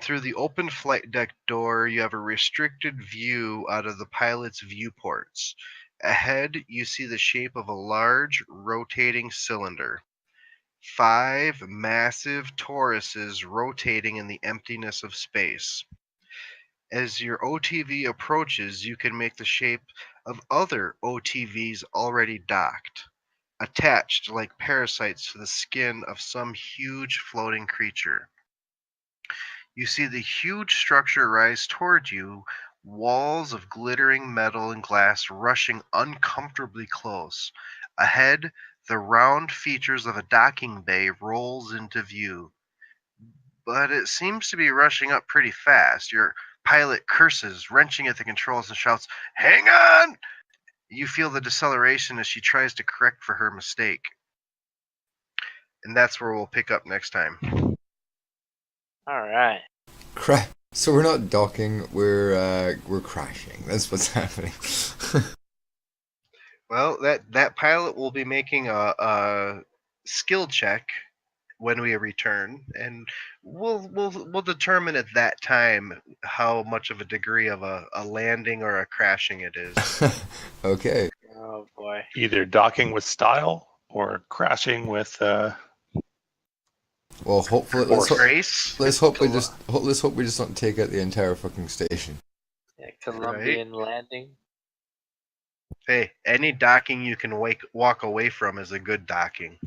through the open flight deck door, you have a restricted view out of the pilot's viewports. Ahead, you see the shape of a large rotating cylinder. 5 massive toruses rotating in the emptiness of space. As your OTV approaches, you can make the shape of other OTVs already docked, attached like parasites to the skin of some huge floating creature. You see the huge structure rise toward you, walls of glittering metal and glass rushing uncomfortably close. Ahead, the round features of a docking bay rolls into view, but it seems to be rushing up pretty fast. Your pilot curses, wrenching at the controls, and shouts, "Hang on!" You feel the deceleration as she tries to correct for her mistake. And that's where we'll pick up next time. All right. Crap. So we're not docking, we're crashing. That's what's happening. Well, that pilot will be making a skill check when we return, and we'll determine at that time how much of a degree of a landing or a crashing it is. Okay. Oh boy. Either docking with style or crashing with. Well, hopefully, Or Grace. let's hope we just don't take out the entire fucking station. Yeah, Colombian landing. Hey, any docking you can walk away from is a good docking.